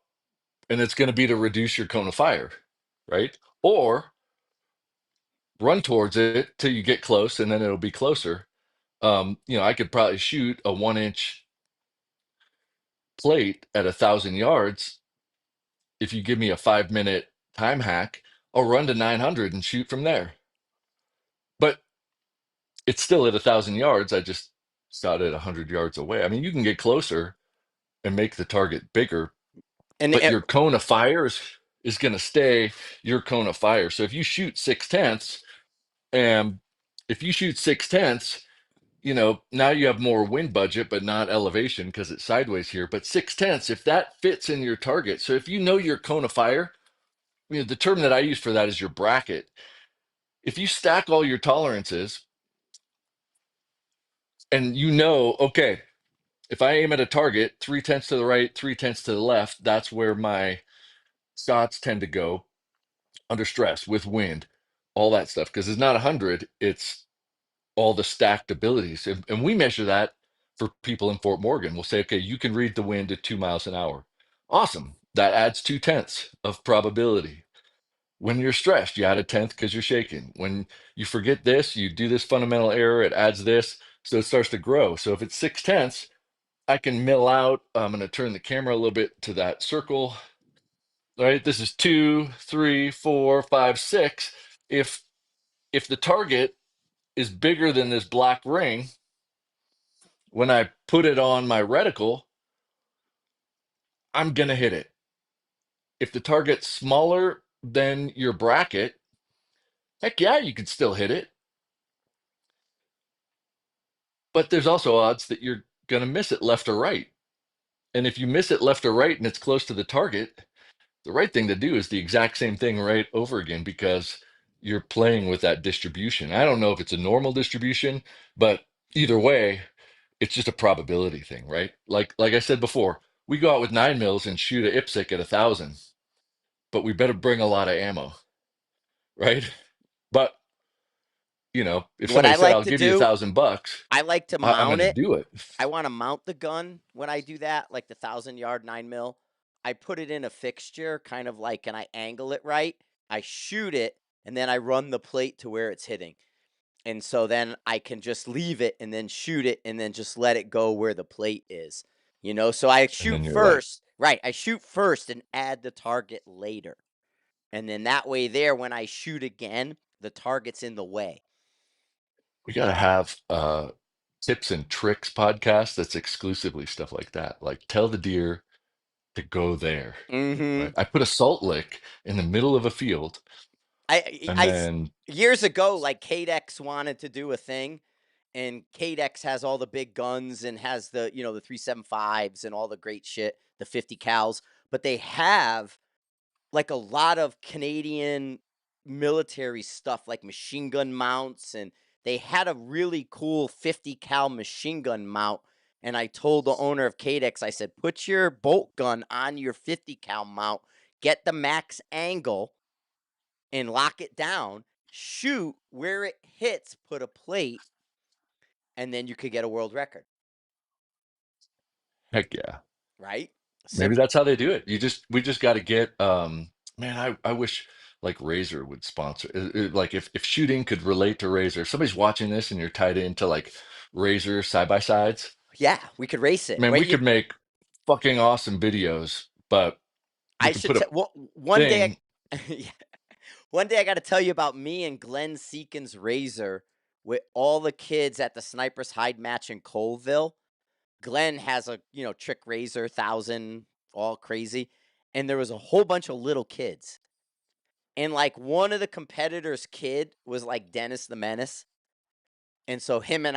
And it's going to be to reduce your cone of fire, right? Or run towards it till you get close and then it'll be closer. I could probably shoot a 1 inch plate at 1,000 yards. If you give me a 5 minute time hack, I'll run to 900 and shoot from there. But it's still at 1,000 yards. I just shot it 100 yards away. I mean, you can get closer and make the target bigger, And but your cone of fire is going to stay your cone of fire. So if you shoot 6/10, and if you shoot 6/10, now you have more wind budget, but not elevation because it's sideways here. But 6/10, if that fits in your target, so if you know your cone of fire, the term that I use for that is your bracket. If you stack all your tolerances and okay, if I aim at a target 3/10 to the right, 3/10 to the left, that's where my shots tend to go under stress with wind, all that stuff. Because it's not 100, it's all the stacked abilities. And we measure that for people in Fort Morgan. We'll say, okay, you can read the wind at 2 miles an hour. Awesome. That adds 2/10 of probability. When you're stressed, you add a tenth because you're shaking. When you forget this, you do this fundamental error, it adds this. So it starts to grow. So if it's 6/10, I can mill out. I'm going to turn the camera a little bit to that circle. All right, this is 2, 3, 4, 5, 6. If the target is bigger than this black ring, when I put it on my reticle, I'm going to hit it. If the target's smaller than your bracket, heck yeah, you could still hit it. But there's also odds that you're going to miss it left or right. And if you miss it left or right and it's close to the target, the right thing to do is the exact same thing right over again because you're playing with that distribution. I don't know if it's a normal distribution, but either way, it's just a probability thing, right? Like I said before, we go out with 9 mils and shoot a IPSC at 1,000, but we better bring a lot of ammo, right? But if what somebody I said, like "I'll to give you do, $1,000," I like to I'm mount going to it. do it. I want to mount the gun when I do that, like the 1,000 yard 9 mil. I put it in a fixture, kind of like, and I angle it right. I shoot it, and then I run the plate to where it's hitting. And so then I can just leave it and then shoot it and then just let it go where the plate is. So I And shoot then you're right. first, right? I shoot first and add the target later. And then that way, there, when I shoot again, the target's in the way. We got to have tips and tricks podcast that's exclusively stuff like that. Like tell the deer to go there. Mm-hmm. Right? I put a salt lick in the middle of a field, and I then years ago, like Cadex wanted to do a thing, and Cadex has all the big guns and has the 375s and all the great shit, the 50 cals, but they have like a lot of Canadian military stuff, like machine gun mounts, and they had a really cool 50 cal machine gun mount. And I told the owner of Cadex, I said, put your bolt gun on your 50 cal mount, get the max angle, and lock it down, shoot where it hits, put a plate, and then you could get a world record, heck yeah, right? maybe Simple. that's how they do it. We just got to get man, I wish like Razor would sponsor like if shooting could relate to Razor. If somebody's watching this and you're tied into like Razor side by sides, Yeah, we could race it. man, we Wait, could make fucking awesome videos, but we I could should put a tell. Well, one day, thing. yeah, one day I got to tell you about me and Glenn Seekins Razor with all the kids at the Snipers Hide match in Colville. Glenn has a trick Razor 1,000, all crazy, and there was a whole bunch of little kids. and like one of the competitors' kid was like Dennis the Menace, and so him and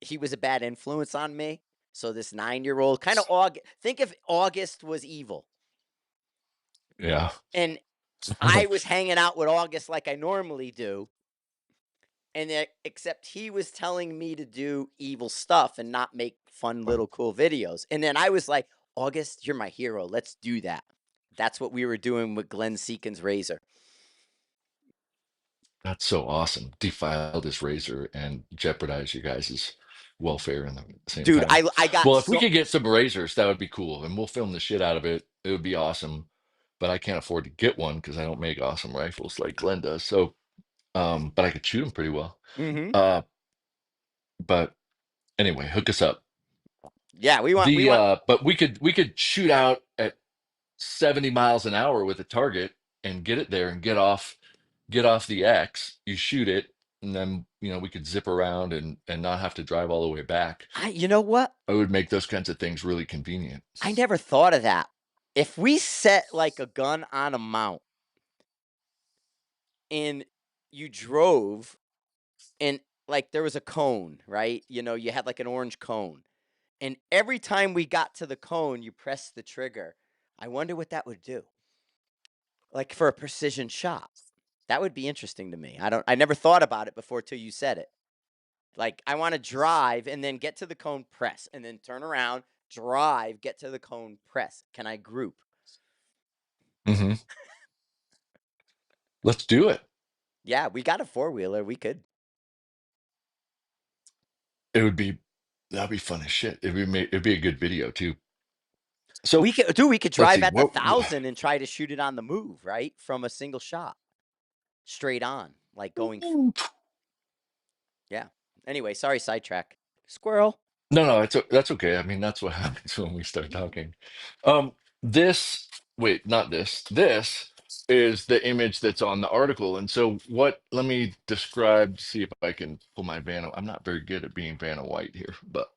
he was a bad influence on me. So this 9-year-old kind of think if August was evil, Yeah. and I was hanging out with August like I normally do, and except he was telling me to do evil stuff and not make fun little cool videos. And then I was like, August, you're my hero. Let's do that. That's what we were doing with Glenn Seekins' razor. That's so awesome. Defile this razor and jeopardize you guys' welfare in the same Dude, time. I got Well, if we so could get some razors, that would be cool, and we'll film the shit out of it. It would be awesome. But I can't afford to get one because I don't make awesome rifles like Glenn does. So, but I could shoot them pretty well. hmm Uh, but anyway, hook us up. yeah, we want But we could shoot out at 70 miles an hour with a target and get it there and get off the X. You shoot it, and then we could zip around and not have to drive all the way back. you know what? I would make those kinds of things really convenient. I never thought of that. If we set like a gun on a mount and you drove and like there was a cone, right? You had like an orange cone. And every time we got to the cone, you press the trigger. I wonder what that would do. Like for a precision shot. That would be interesting to me. I never thought about it before till you said it. Like I want to drive and then get to the cone, press, and then turn around, drive, get to the cone, press. Can I group? hmm Let's do it. Yeah, we got a 4-wheeler. We could. That'd be fun as shit. It'd be a good video too. So We could let's drive see at the what. 1,000 and try to shoot it on the move, right? From a single shot. Straight on. Like going yeah. Anyway, sorry, sidetrack. Squirrel. No, that's okay. I mean, that's what happens when we start talking. Um, this, wait, not this. This is the image that's on the article. And so let me describe, see if I can pull my Vanna. I'm not very good at being Vanna White here, but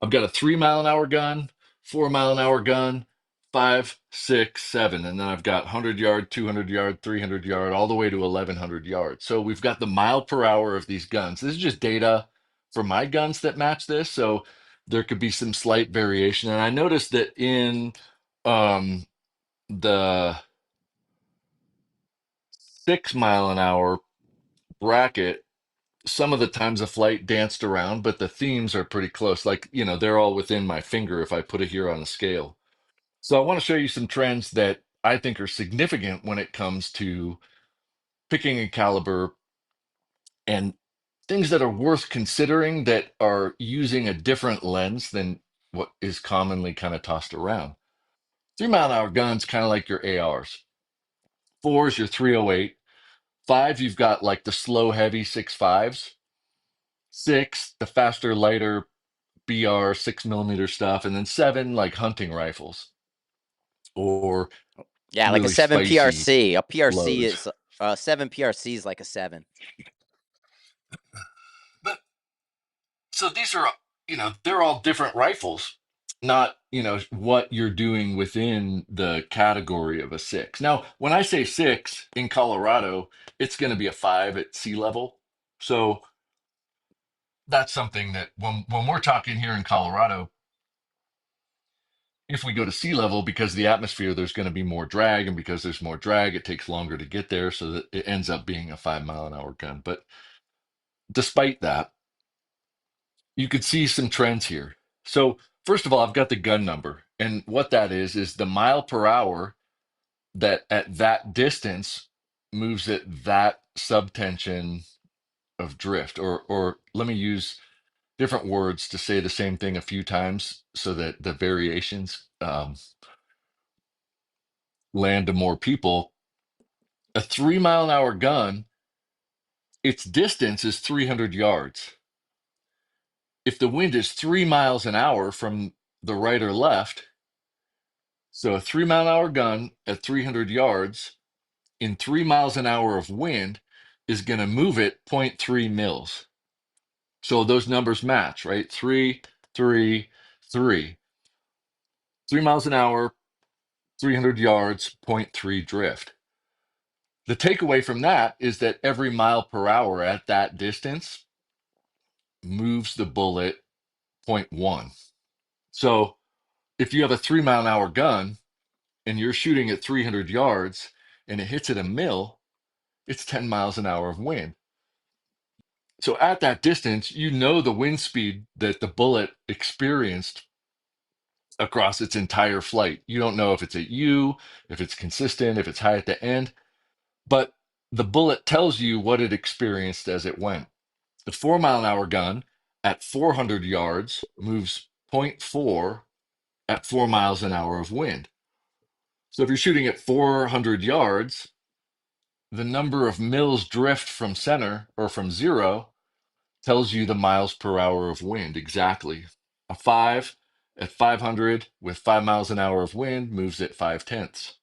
I've got a 3 mile an hour gun, 4 mile an hour gun, 5, 6, 7, and then I've got 100 yard, 200 yard, 300 yard, all the way to 1,100 yards. So we've got the mile per hour of these guns. This is just data for my guns that match this. So there could be some slight variation. And I noticed that in um, the 6 mile an hour bracket, some of the times the flight danced around, but the themes are pretty close. Like, they're all within my finger if I put it here on a scale. So I want to show you some trends that I think are significant when it comes to picking a caliber and things that are worth considering that are using a different lens than what is commonly kind of tossed around. 3 mile an hour guns, kind of like your ARs. 4 is your 308. 5, you've got like the slow, heavy 6.5s. 6, the faster, lighter BR 6 millimeter stuff. And then 7, like hunting rifles or Yeah, like a really 7 spicy PRC. A PRC lows. is 7 PRC is like a 7. But so these are, they're all different rifles, not, what you're doing within the category of a 6. Now, when I say 6 in Colorado, it's going to be a 5 at sea level. So that's something that when we're talking here in Colorado, if we go to sea level, because the atmosphere, there's going to be more drag, and because there's more drag, it takes longer to get there, so that it ends up being a 5 mile an hour gun. But despite that, you could see some trends here. So first of all, I've got the gun number, and what that is the mile per hour that at that distance moves at that subtension of drift. Or let me use different words to say the same thing a few times so that the variations land to more people. A 3 mile an hour gun, its distance is 300 yards. If the wind is 3 miles an hour from the right or left, so a 3 mile an hour gun at 300 yards in 3 miles an hour of wind is going to move it zero point 0.3 mils. So those numbers match, right? 3, 3, 3. 3 miles an hour, 300 yards, zero point 0.3 drift. The takeaway from that is that every mile per hour at that distance moves the bullet zero point 0.1. So if you have a 3 mile an hour gun and you're shooting at 300 yards and it hits at a mill, it's 10 miles an hour of wind. So at that distance, you know the wind speed that the bullet experienced across its entire flight. You don't know if it's at you, if it's consistent, if it's high at the end, but the bullet tells you what it experienced as it went. The 4 mile an hour gun at 400 yards moves zero point 0.4 at 4 miles an hour of wind. So if you're shooting at 400 yards, the number of mils drift from center or from zero tells you the miles per hour of wind exactly. A 5 at 500 with 5 miles an hour of wind moves at 5/10.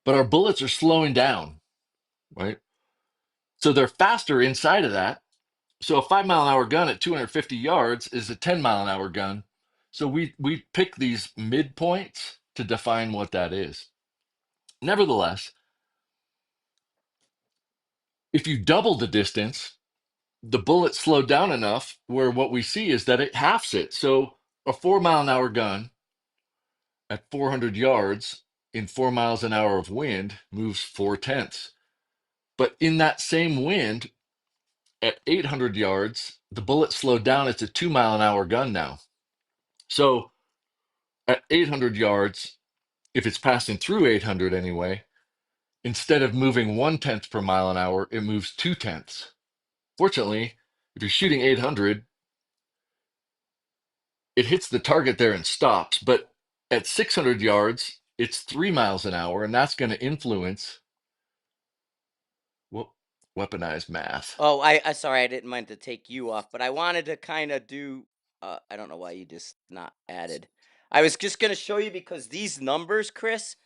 But our bullets are slowing down, right? So they're faster inside of that. So a 5 mile an hour gun at 250 yards is a 10 mile an hour gun. So we pick these midpoints to define what that is. Nevertheless, if you double the distance, the bullet slowed down enough where what we see is that it halves it. So a 4 mile an hour gun at 400 yards in 4 miles an hour of wind moves 4/10. But in that same wind at 800 yards, the bullet slowed down. It's a 2 mile an hour gun now. So at 800 yards, if it's passing through 800 anyway, instead of moving 1/10 per mile an hour, it moves 2/10. Fortunately, if you're shooting 800, it hits the target there and stops. But at 600 yards, it's 3 miles an hour, and that's going to influence weaponized math. Oh, I sorry, I didn't mind to take you off, but I wanted to kind of do. I don't know why you just not added. I was just gonna show you because these numbers, Chris,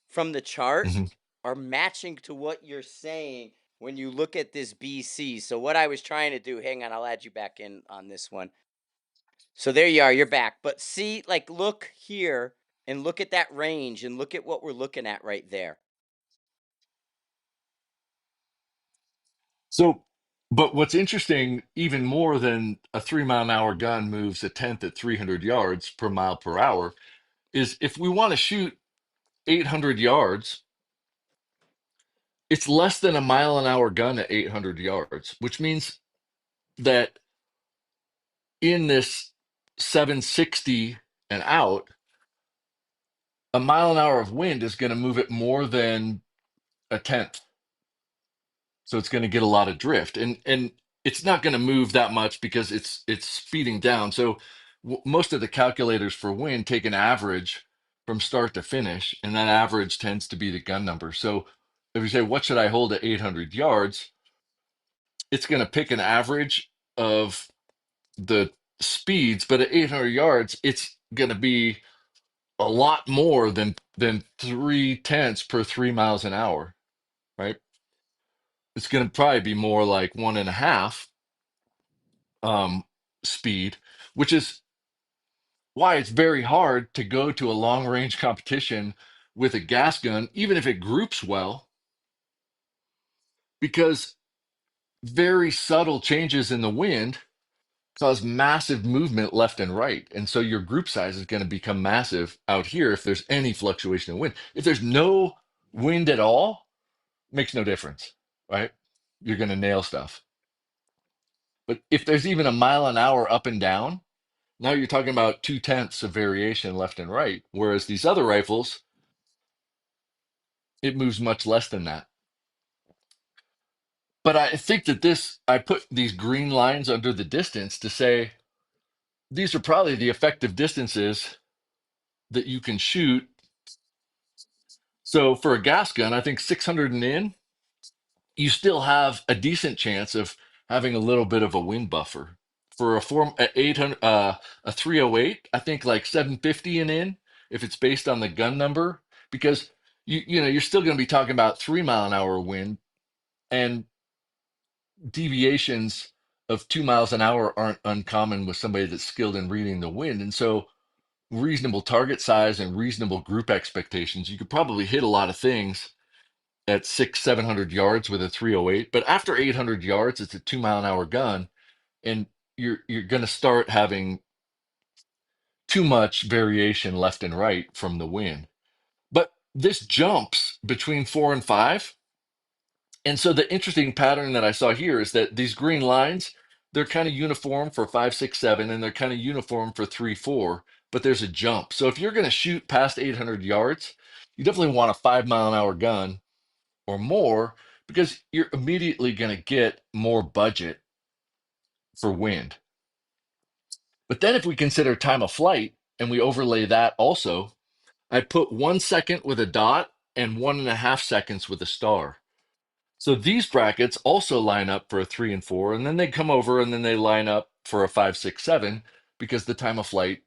from the chart Mhm. are matching to what you're saying when you look at this BC. So what I was trying to do, hang on, I'll add you back in on this one. So there you are, you're back. But see, like, look here and look at that range and look at what we're looking at right there. So, but what's interesting, even more than a 3 mile an hour gun moves a tenth at 300 yards per mile per hour, is if we want to shoot 800 yards, it's less than a mile an hour gun at 800 yards, which means that in this 760 and out, a mile an hour of wind is going to move it more than a tenth. So it's going to get a lot of drift, and it's not going to move that much because it's speeding down. So most of the calculators for wind take an average from start to finish, and that average tends to be the gun number. So if you say, what should I hold at 800 yards, it's going to pick an average of the speeds, but at 800 yards, it's going to be a lot more than 3/10 per 3 miles an hour, right? It's going to probably be more like 1.5 um, speed, which is why it's very hard to go to a long range competition with a gas gun, even if it groups well, because very subtle changes in the wind cause massive movement left and right. And so your group size is going to become massive out here if there's any fluctuation in wind. If there's no wind at all, makes no difference, right? You're going to nail stuff. But if there's even a mile an hour up and down, now you're talking about 2/10 of variation left and right. Whereas these other rifles, it moves much less than that. But I think that I put these green lines under the distance to say these are probably the effective distances that you can shoot. So for a gas gun, I think 600 and in, you still have a decent chance of having a little bit of a wind buffer. For a 800, a 308, I think like 750 and in, if it's based on the gun number, because you're still going to be talking about 3 mile an hour wind, and deviations of 2 miles an hour aren't uncommon with somebody that's skilled in reading the wind. And so reasonable target size and reasonable group expectations, you could probably hit a lot of things at 700 yards with a 308. But after 800 yards, it's a 2-mile-an-hour gun, and you're going to start having too much variation left and right from the wind. But this jumps between 4 and 5. And so the interesting pattern that I saw here is that these green lines, they're kind of uniform for 5, 6, 7, and they're kind of uniform for 3, 4, but there's a jump. So if you're going to shoot past 800 yards, you definitely want a 5-mile-an-hour gun or more, because you're immediately going to get more budget for wind. But then if we consider time of flight and we overlay that also, I put 1 second with a dot and 1.5 seconds with a star. So these brackets also line up for a 3 and 4, and then they come over and then they line up for a 5, 6, 7, because the time of flight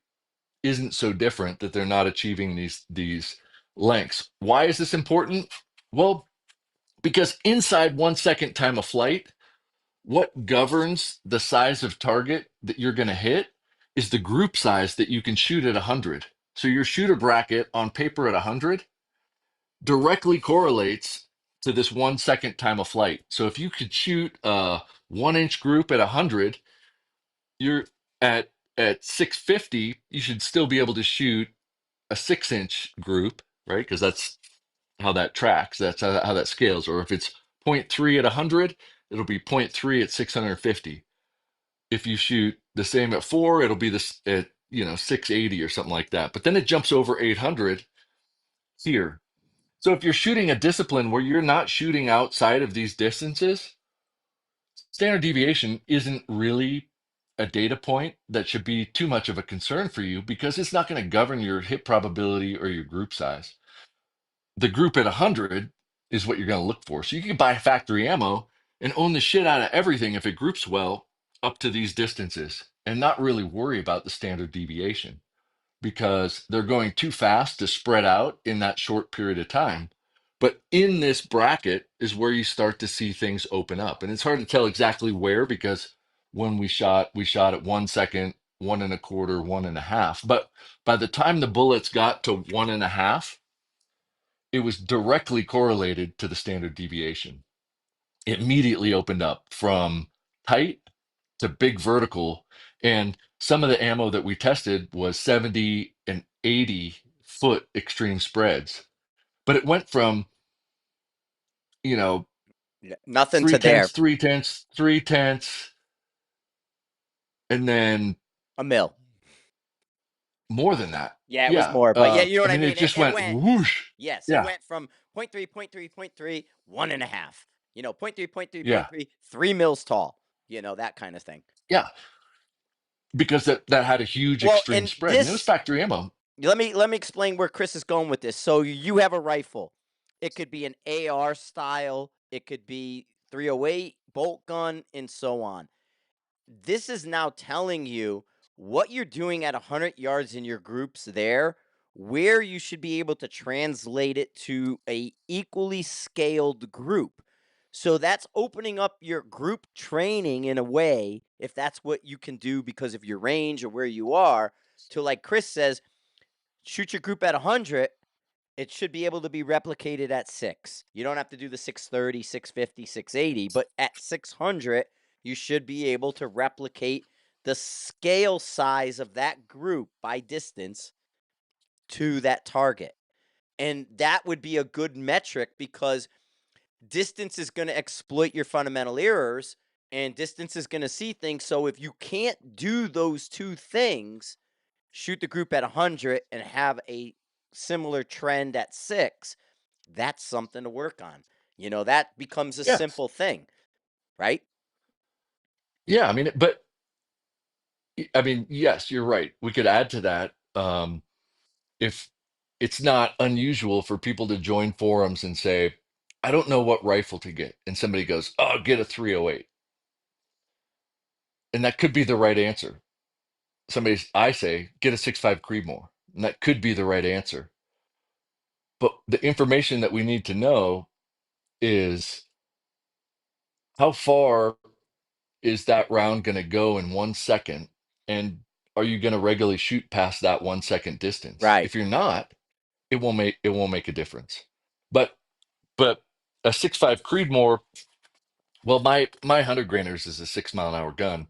isn't so different that they're not achieving these lengths. Why is this important? Well, because inside 1 second time of flight, what governs the size of target that you're going to hit is the group size that you can shoot at 100. So your shooter bracket on paper at 100 directly correlates to this 1 second time of flight. So if you could shoot a 1 inch group at 100, you're at 650, you should still be able to shoot a 6 inch group, right? Because that's how that tracks. That's how that scales. Or if it's zero point 0.3 at 100, it'll be zero point 0.3 at 650. If you shoot the same at 4, it'll be this at 680 or something like that. But then it jumps over 800 here. So if you're shooting a discipline where you're not shooting outside of these distances, standard deviation isn't really a data point that should be too much of a concern for you, because it's not going to govern your hit probability or your group size. The group at 100 is what you're going to look for. So you can buy factory ammo and own the shit out of everything if it groups well up to these distances and not really worry about the standard deviation, because they're going too fast to spread out in that short period of time. But in this bracket is where you start to see things open up. And it's hard to tell exactly where, because when we shot at 1 second, 1.25, 1.5. But by the time the bullets got to 1.5, it was directly correlated to the standard deviation. It immediately opened up from tight to big vertical. And some of the ammo that we tested was 70 and 80 foot extreme spreads. But it went from, you know, Nothing three to there. tenths, 3 tenths, 3 tenths, and then A mil. more than that. Yeah, it was Yeah. more. But yeah, you know I what I mean, mean? it just It went went, whoosh. yes, it Yeah. went from 0.3, 0.3, 0.3, 1.5. 0.3, 0.3, Yeah. 0.3, 3 mils tall. That kind of thing. Yeah. Because that had a huge Well, extreme and spread, and it was this, factory ammo. let me explain where Chris is going with this. So you have a rifle. It could be an AR style. It could be 308 bolt gun, and so on. This is now telling you what you're doing at 100 yards in your groups there, where you should be able to translate it to a equally scaled group. So that's opening up your group training in a way, if that's what you can do because of your range or where you are, to, like Chris says, shoot your group at 100. It should be able to be replicated at 6. You don't have to do the 630, 650, 680, but at 600, you should be able to replicate the scale size of that group by distance to that target. And that would be a good metric, because distance is going to exploit your fundamental errors, and distance is going to see things. So if you can't do those two things, shoot the group at 100 and have a similar trend at 6, that's something to work on. That becomes a Yeah. simple thing, right? Yeah. Yes, you're right. We could add to that. If it's not unusual for people to join forums and say, I don't know what rifle to get. And somebody goes, oh, get a 308. And that could be the right answer. I say, get a 6.5 Creedmoor. And that could be the right answer. But the information that we need to know is, how far is that round going to go in 1 second? And are you going to regularly shoot past that 1 second distance? Right. If you're not, it won't make a difference. But a 6.5 Creedmoor. Well, my 100 grainers is a 6 mile an hour gun,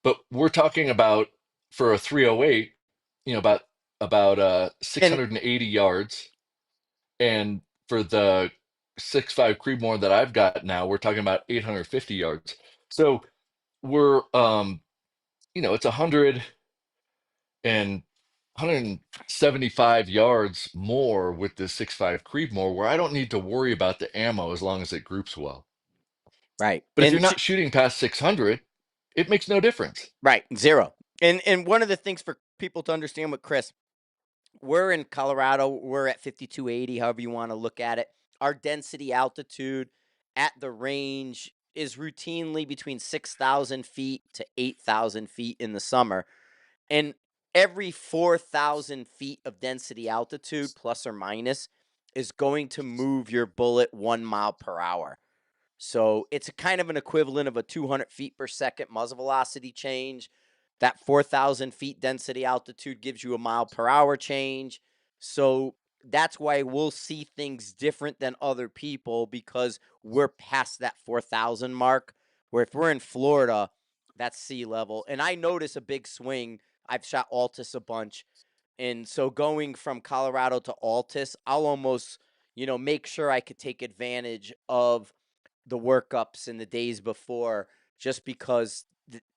but we're talking about for a 308, about And 680 yards, and for the 6.5 Creedmoor that I've got now, we're talking about 850 yards. So we're it's 175 yards more with the 6.5 Creedmoor, where I don't need to worry about the ammo as long as it groups well. right. But if you're not shooting past 600, it makes no difference. Right, zero. And one of the things for people to understand with Chris, we're in Colorado, we're at 5280, however you want to look at it. Our density altitude at the range is routinely between 6,000 feet to 8,000 feet in the summer. And every 4,000 feet of density altitude, plus or minus, is going to move your bullet 1 mile per hour. So it's a kind of an equivalent of a 200 feet per second muzzle velocity change. That 4,000 feet density altitude gives you a mile per hour change. So that's why we'll see things different than other people, because we're past that 4,000 mark. Where if we're in Florida, that's sea level. And I notice a big swing. I've shot Altus a bunch. And so going from Colorado to Altus, I'll almost, make sure I could take advantage of the workups in the days before, just because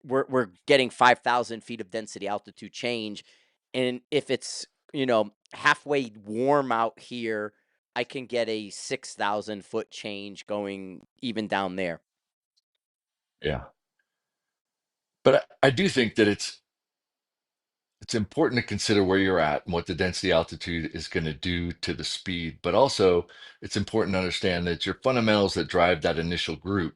we're getting 5,000 feet of density altitude change. And if it's, halfway warm out here, I can get a 6,000 foot change going even down there. Yeah. But I do think that it's important to consider where you're at and what the density altitude is going to do to the speed. But also, it's important to understand that it's your fundamentals that drive that initial group.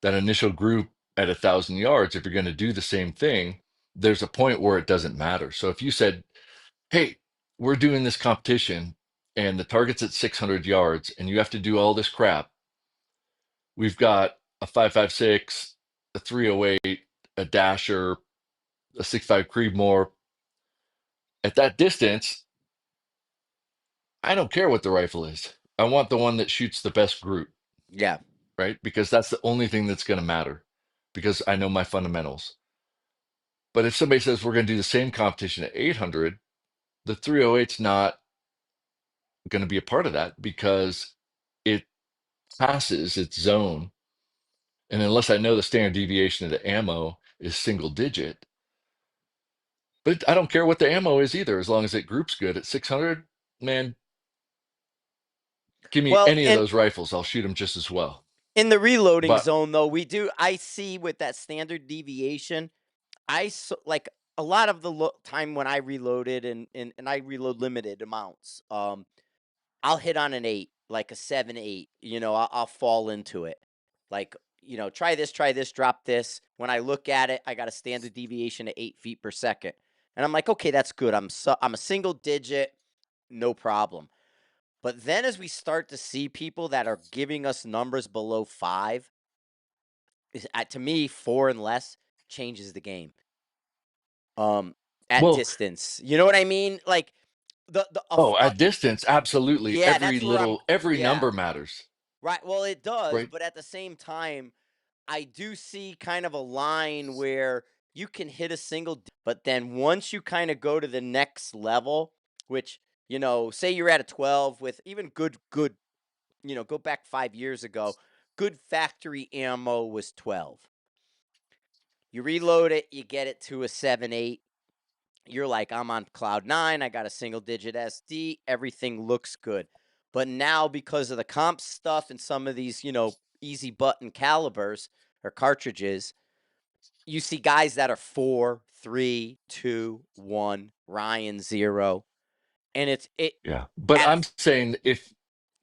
That initial group at 1,000 yards, if you're going to do the same thing, there's a point where it doesn't matter. So if you said, hey, we're doing this competition and the target's at 600 yards and you have to do all this crap, we've got a 5.56, a 308, a dasher, a 6.5 Creedmoor. At that distance, I don't care what the rifle is. I want the one that shoots the best group, Yeah. right? Because that's the only thing that's going to matter, because I know my fundamentals. But if somebody says we're going to do the same competition at 800, the 308's not going to be a part of that because it passes its zone. And unless I know the standard deviation of the ammo is single digit, but I don't care what the ammo is either, as long as it groups good at 600, man, give me Well, any of and those rifles. I'll shoot them just as well. in the reloading But zone, though, I see with that standard deviation, like a lot of the time when I reloaded, and I reload limited amounts. I'll hit on an 8, like a 7-8. I'll fall into it. Like, try this, drop this. When I look at it, I got a standard deviation of 8 feet per second, and I'm like, okay, that's good. I'm a single digit, no problem. But then as we start to see people that are giving us numbers below 5, to me, 4 and less changes the game. At well, distance, you know what I mean? Like at distance, absolutely. yeah, that's where Every yeah, number matters, right. Well, it does, right? but at the same time, I do see kind of a line where you can hit a single, but then once you kind of go to the next level, which, say you're at a 12 with even good, go back 5 years ago, good factory ammo was 12. You reload it, you get it to a 7-8. You're like, I'm on cloud 9. I got a single digit SD. Everything looks good. But now, because of the comp stuff and some of these, easy button calibers or cartridges, you see guys that are 4, 3, 2, 1, Ryan 0. And it Yeah. But at a, I'm saying if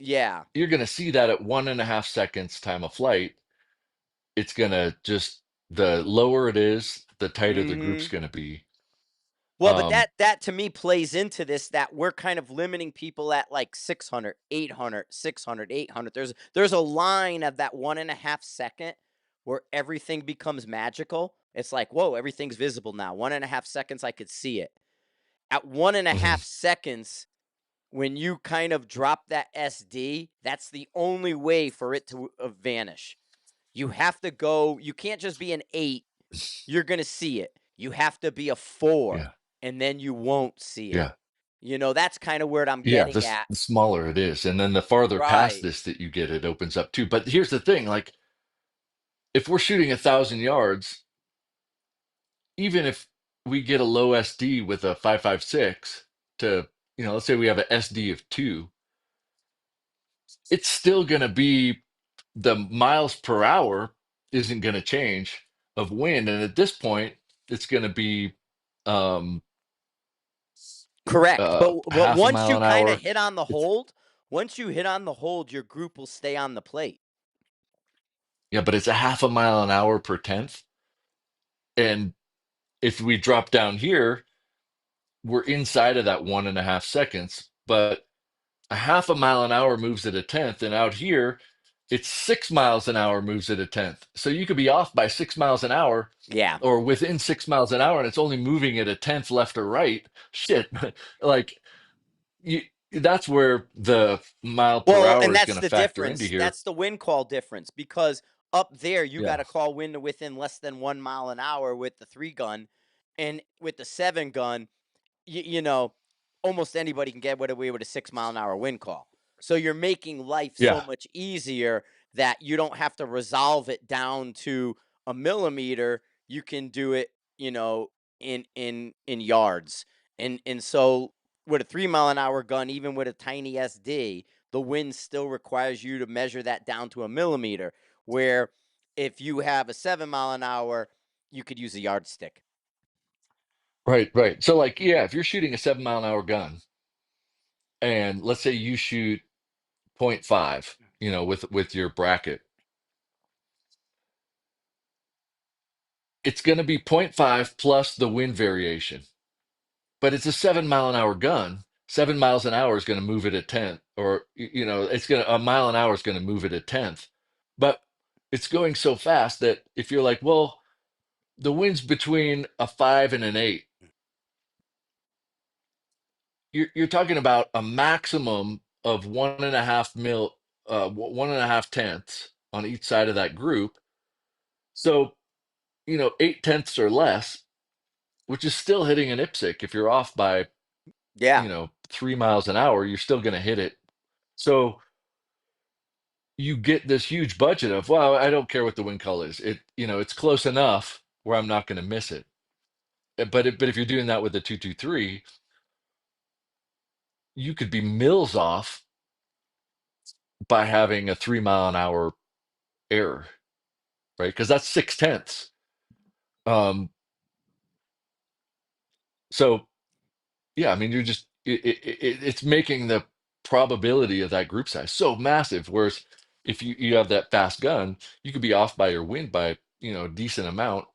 yeah. you're going to see that at 1.5 seconds time of flight, it's going to just, the lower it is, the tighter the group's Mm-hmm. going to be. Well, but Um, that to me plays into this, that we're kind of limiting people at like 600, 800, 600, 800. There's a line of that 1.5 second where everything becomes magical. It's like, whoa, everything's visible now. 1.5 seconds, I could see it. At one and a mhm. half seconds, when you kind of drop that SD, that's the only way for it to vanish. You have to go, you can't just be an 8, you're going to see it. You have to be a 4, Yeah. and then you won't see it. Yeah. That's kind of where I'm Yeah. getting at. The smaller it is. And then the farther past Right. this that you get, it opens up too. But here's the thing, like if we're shooting 1,000 yards, even if we get a low SD with a 5.56 to, let's say we have an SD of 2, it's still going to be the miles per hour isn't going to change of wind. And at this point, it's going to be um, Correct. But half a once mile you an kind of hour. hit on the It's hold, once you hit on the hold, your group will stay on the plate. Yeah, but it's a half a mile an hour per tenth. And if we drop down here, we're inside of that 1.5 seconds. But a half a mile an hour moves at a tenth, and out here, it's 6 miles an hour moves at a tenth. So you could be off by 6 miles an hour, Yeah. or within 6 miles an hour, and it's only moving at a tenth left or right. Shit, like you, that's where the mile per Well, hour and is that's going to the factor into difference. here. That's the wind call difference because up there you got Yeah, to call wind to within less than 1 mile an hour with the 3 gun, and with the 7 gun, almost anybody can get away with a 6 mile an hour wind call. So you're making life so yeah, much easier that you don't have to resolve it down to a millimeter. You can do it, in yards. And so with a 3 mile an hour gun, even with a tiny SD, the wind still requires you to measure that down to a millimeter. Where if you have a 7 mile an hour, you could use a yardstick. right, right. So like, yeah, if you're shooting a 7 mile an hour gun, and let's say you shoot point 0.5, with your bracket, it's going to be point 0.5 plus the wind variation. But it's a 7 mile an hour gun. 7 miles an hour is going to move it a tenth, or it's going to a mile an hour is going to move it a tenth. But it's going so fast that if you're like, well, the wind's between a 5 and an 8, you're talking about a maximum of 1.5 tenths on each side of that group. So 8 tenths or less, which is still hitting an IPSC. If you're off by, Yeah. 3 miles an hour, you're still going to hit it. So you get this huge budget of, well, I don't care what the wind call is. It's close enough where I'm not going to miss it. But if you're doing that with the 223, you could be mills off by having a 3 mile an hour error, right? Because that's 6 tenths. Um, so yeah, I mean, you're just it's making the probability of that group size so massive. Whereas if you have that fast gun, you could be off by your wind by a decent amount.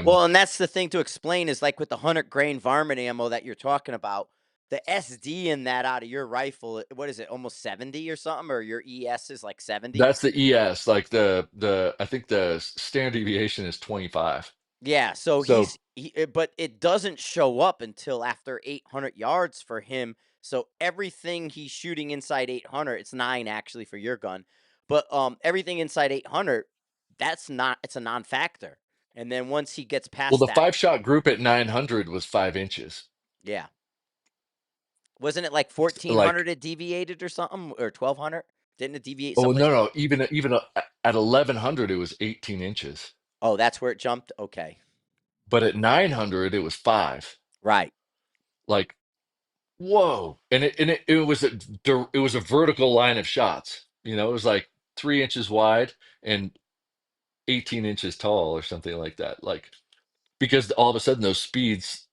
Well, and that's the thing to explain is like with the 100 grain varmint ammo that you're talking about, the SD in that out of your rifle, what is it, almost 70 or something, or your ES is like 70? That's the ES. Like the I think the standard deviation is 25. Yeah, so So but it doesn't show up until after 800 yards for him. So everything he's shooting inside 800, it's 9 actually for your gun, but everything inside 800, it's a non-factor. And then once he gets well, past the that, 5 shot group at 900 was 5 inches. yeah. Wasn't it like 1400 Like, it deviated or something, or 1200? Didn't it deviate oh someplace? no, even at 1100 it was 18 inches, Oh, that's where it jumped. Okay, but at 900 it was 5. right. Like, whoa. It was a vertical line of shots. It was like 3 inches wide and 18 inches tall or something like that. Like, because all of a sudden those speeds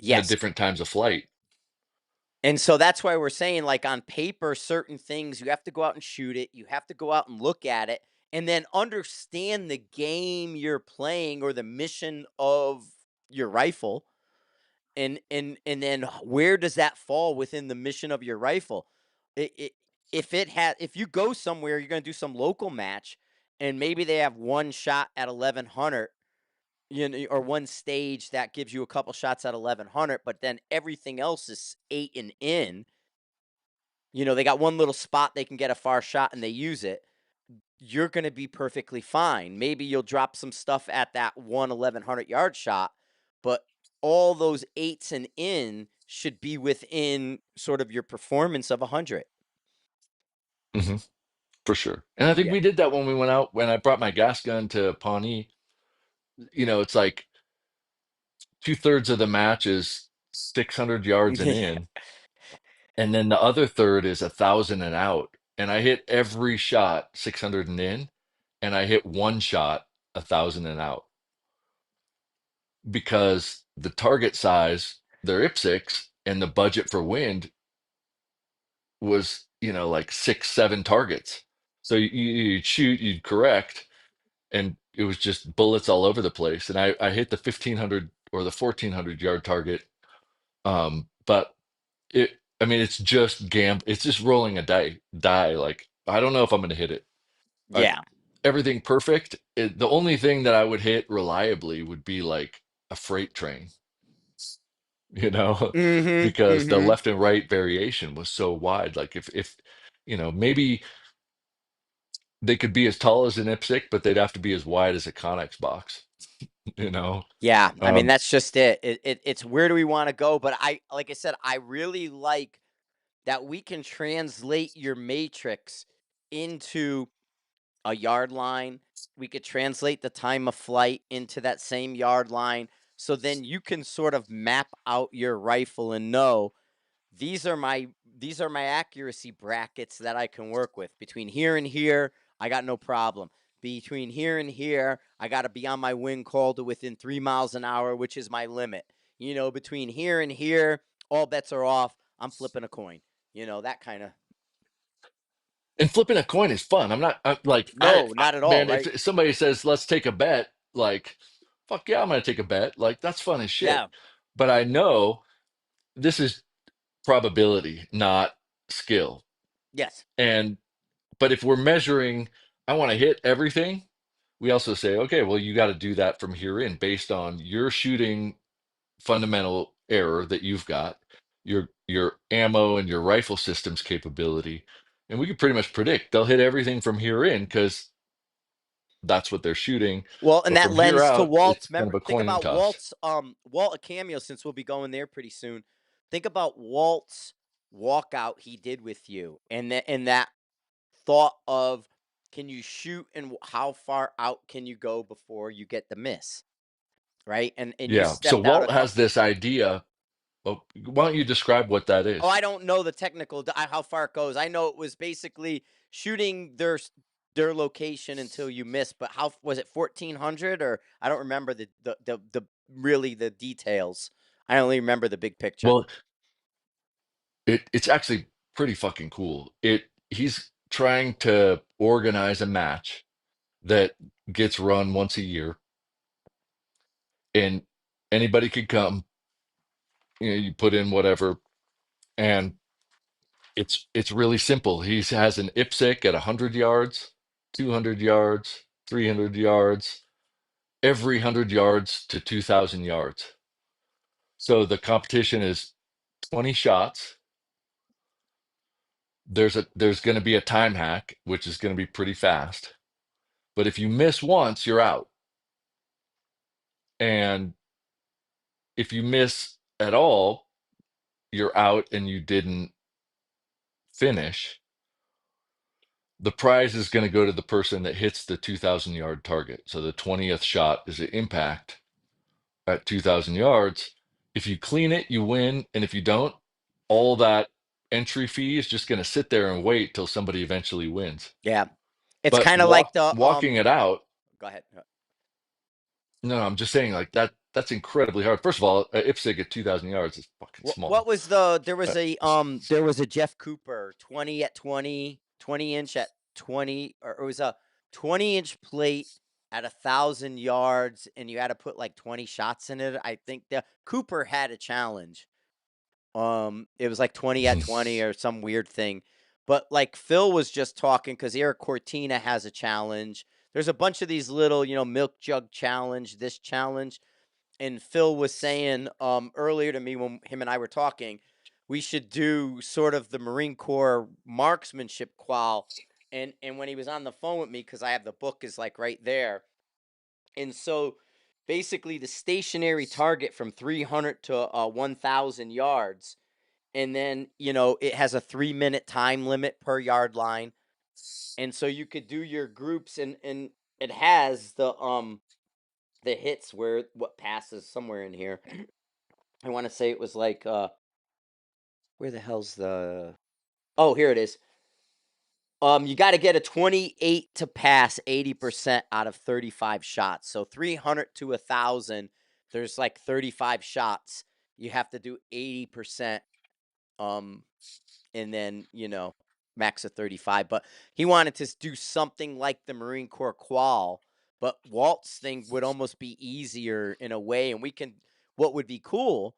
had Yes. different times of flight. And so that's why we're saying, like, on paper, certain things you have to go out and shoot it. You have to go out and look at it, and then understand the game you're playing or the mission of your rifle, and then where does that fall within the mission of your rifle? It if you go somewhere, you're going to do some local match, and maybe they have one shot at 1100, or one stage that gives you a couple shots at 1100, but then everything else is 8 and in. they got one little spot they can get a far shot and they use it, you're going to be perfectly fine. Maybe you'll drop some stuff at that 1,100-yard shot, but all those eights and in should be within sort of your performance of 100. Hmm. For sure. And I think Yeah. we did that when we went out, when I brought my gas gun to Pawnee. It's like 2/3 of the match is 600 yards and Yeah. in, and then the other third is 1,000 and out. And I hit every shot 600 and in, and I hit one shot 1,000 and out because the target size, they're IPSCs, and the budget for wind was, like 6, 7 targets. So you'd shoot, you'd correct, and it was just bullets all over the place. And I hit the 1,500 or the 1,400-yard target. But I mean, it's just it's just rolling a die. Like, I don't know if I'm going to hit it. I, Yeah. Everything perfect. The only thing that I would hit reliably would be like a freight train, you know, Mhm. because the Mhm. left and right variation was so wide. Like if maybe they could be as tall as an IPSC, but they'd have to be as wide as a Connex box, you know. Yeah, I mean Um, that's just it. It's where do we want to go? But like I said, I really like that we can translate your matrix into a yard line. We could translate the time of flight into that same yard line. So then you can sort of map out your rifle and know these are my these are my accuracy brackets that I can work with. Between here and here, I got no problem. Between here and here, I got to be on my wind call to within 3 miles an hour, which is my limit. Between here and here, all bets are off. I'm flipping a coin. That kind of. and flipping a coin is fun. I'm like, No, not at all, man, right? if somebody says, let's take a bet, like, fuck yeah, I'm going to take a bet. Like, that's fun as shit. Yeah. But I know this is probability, not skill. Yes. And, but if we're measuring, I want to hit everything, we also say, okay, well, you got to do that from here in based on your shooting fundamental error that you've got, your ammo and your rifle systems capability, and we can pretty much predict they'll hit everything from here in because that's what they're shooting. Well, and But that from here lends to out, Walt's. it's kind of Remember, a think coin about toss. Walt a cameo since we'll be going there pretty soon. Think about Walt's walkout he did with you, and that thought of can you shoot and how far out can you go before you get the miss, right? And you Yeah. So stepped out a Walt has couple. this idea. Well, why don't you describe what that Oh, is? I don't know the technical how far it goes. I know it was basically shooting their location until you miss. But how was it 1,400 or I don't remember the really the details. I only remember the big picture. Well, it's actually pretty fucking cool. He's trying to organize a match that gets run once a year, and anybody could come. You put in whatever, and it's really simple. He has an IPSC at 100 yards, 200 yards, 300 yards, every 100 yards to 2,000 yards. So the competition is 20 shots. There's going to be a time hack, which is going to be pretty fast. But if you miss once, you're out. And if you miss at all, you're out and you didn't finish. The prize is going to go to the person that hits the 2,000-yard target. So the 20th shot is an impact at 2,000 yards. If you clean it, you win. And if you don't, all that entry fee is just going to sit there and wait till somebody eventually wins. Yeah, it's But kind of like the walking it out, Go ahead. no, I'm just saying like that's incredibly hard. First of all, IPSC at 2,000 yards is fucking What small. was Uh, there was a Jeff Cooper 20 at 20, 20-inch at 20, or it was a 20-inch plate at 1,000 yards, and you had to put like 20 shots in it. I think the Cooper had a challenge. It was like 20 at 20 or some weird thing. But like Phil was just talking because Eric Cortina has a challenge. There's a bunch of these little, milk jug challenge, this challenge. And Phil was saying earlier to me when him and I were talking, we should do sort of the Marine Corps marksmanship qual. And when he was on the phone with me, because I have the book is like right there, and so basically the stationary target from 300 to 1,000 yards, and then it has a 3-minute time limit per yard line, and so you could do your groups, and it has the hits where what passes somewhere in here. I want to say it was like where the hell's the oh, here it is. You got to get a 28 to pass 80% out of 35 shots. So 300 to 1,000, there's like 35 shots. You have to do 80%, um, and then, max of 35. But he wanted to do something like the Marine Corps qual, but Walt's thing would almost be easier in a way. And what would be cool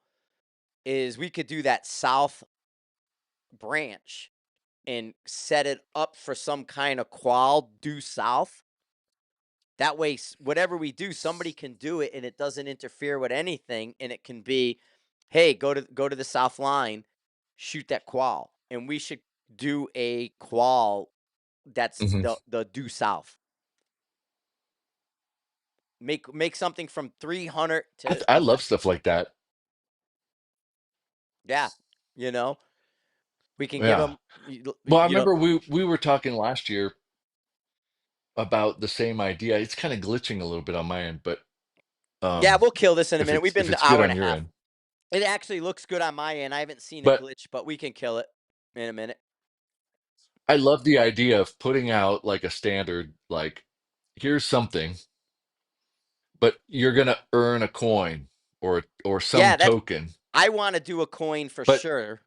is we could do that South branch and set it up for some kind of qual due south. That way, whatever we do, somebody can do it, and it doesn't interfere with anything. And it can be, hey, go to the south line, shoot that qual, and we should do a qual that's Hmm. the due south. Make something from 300 to I love stuff like that. yeah, you know we can give Yeah. them Well, I remember we were talking last year about the same idea. It's kind of glitching a little bit on my end, but yeah, um, we'll kill this in a if minute. We've been an it's good hour and on a your half. end, It actually looks good on my end. I haven't seen a but glitch, but we can kill it in a minute. I love the idea of putting out like a standard, like here's something, but you're gonna earn a coin or some Yeah, token. I want to do a coin for But sure.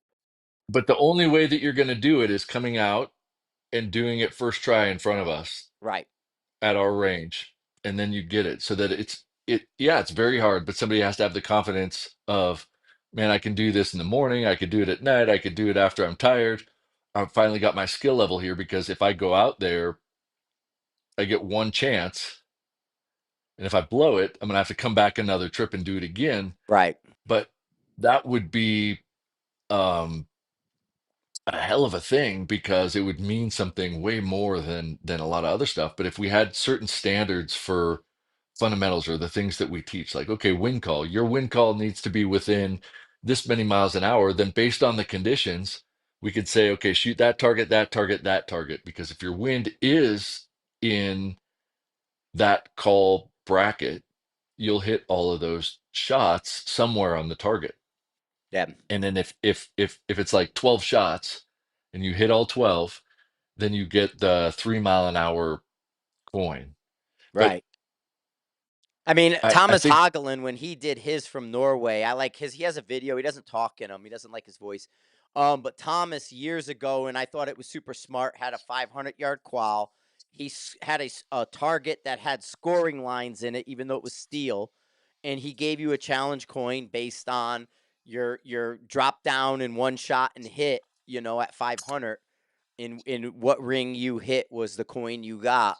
the only way that you're gonna do it is coming out and doing it first try in front of us Right. at our range, and then you get it. So that yeah, it's very hard, but somebody has to have the confidence of, man, I can do this in the morning, I could do it at night, I could do it after I'm tired. I've finally got my skill level here because if I go out there, I get one chance. And if I blow it, I'm gonna have to come back another trip and do it again. Right. But that would be um, a hell of a thing because it would mean something way more than a lot of other stuff. But if we had certain standards for fundamentals or the things that we teach, like okay, wind call, your wind call needs to be within this many miles an hour. Then based on the conditions, we could say, okay, shoot that target, that target, that target. Because if your wind is in that call bracket, you'll hit all of those shots somewhere on the target. Yeah. And then if it's like 12 shots and you hit all 12, then you get the 3 mile an hour coin. But Right. I mean, I Thomas think Hagelin, when he did his from Norway, I like his. He has a video. He doesn't talk in them. He doesn't like his voice. But Thomas years ago, and I thought it was super smart. Had a 500-yard qual. He had a target that had scoring lines in it, even though it was steel, and he gave you a challenge coin based on your drop down in one shot and hit. At 500, in what ring you hit was the coin you got.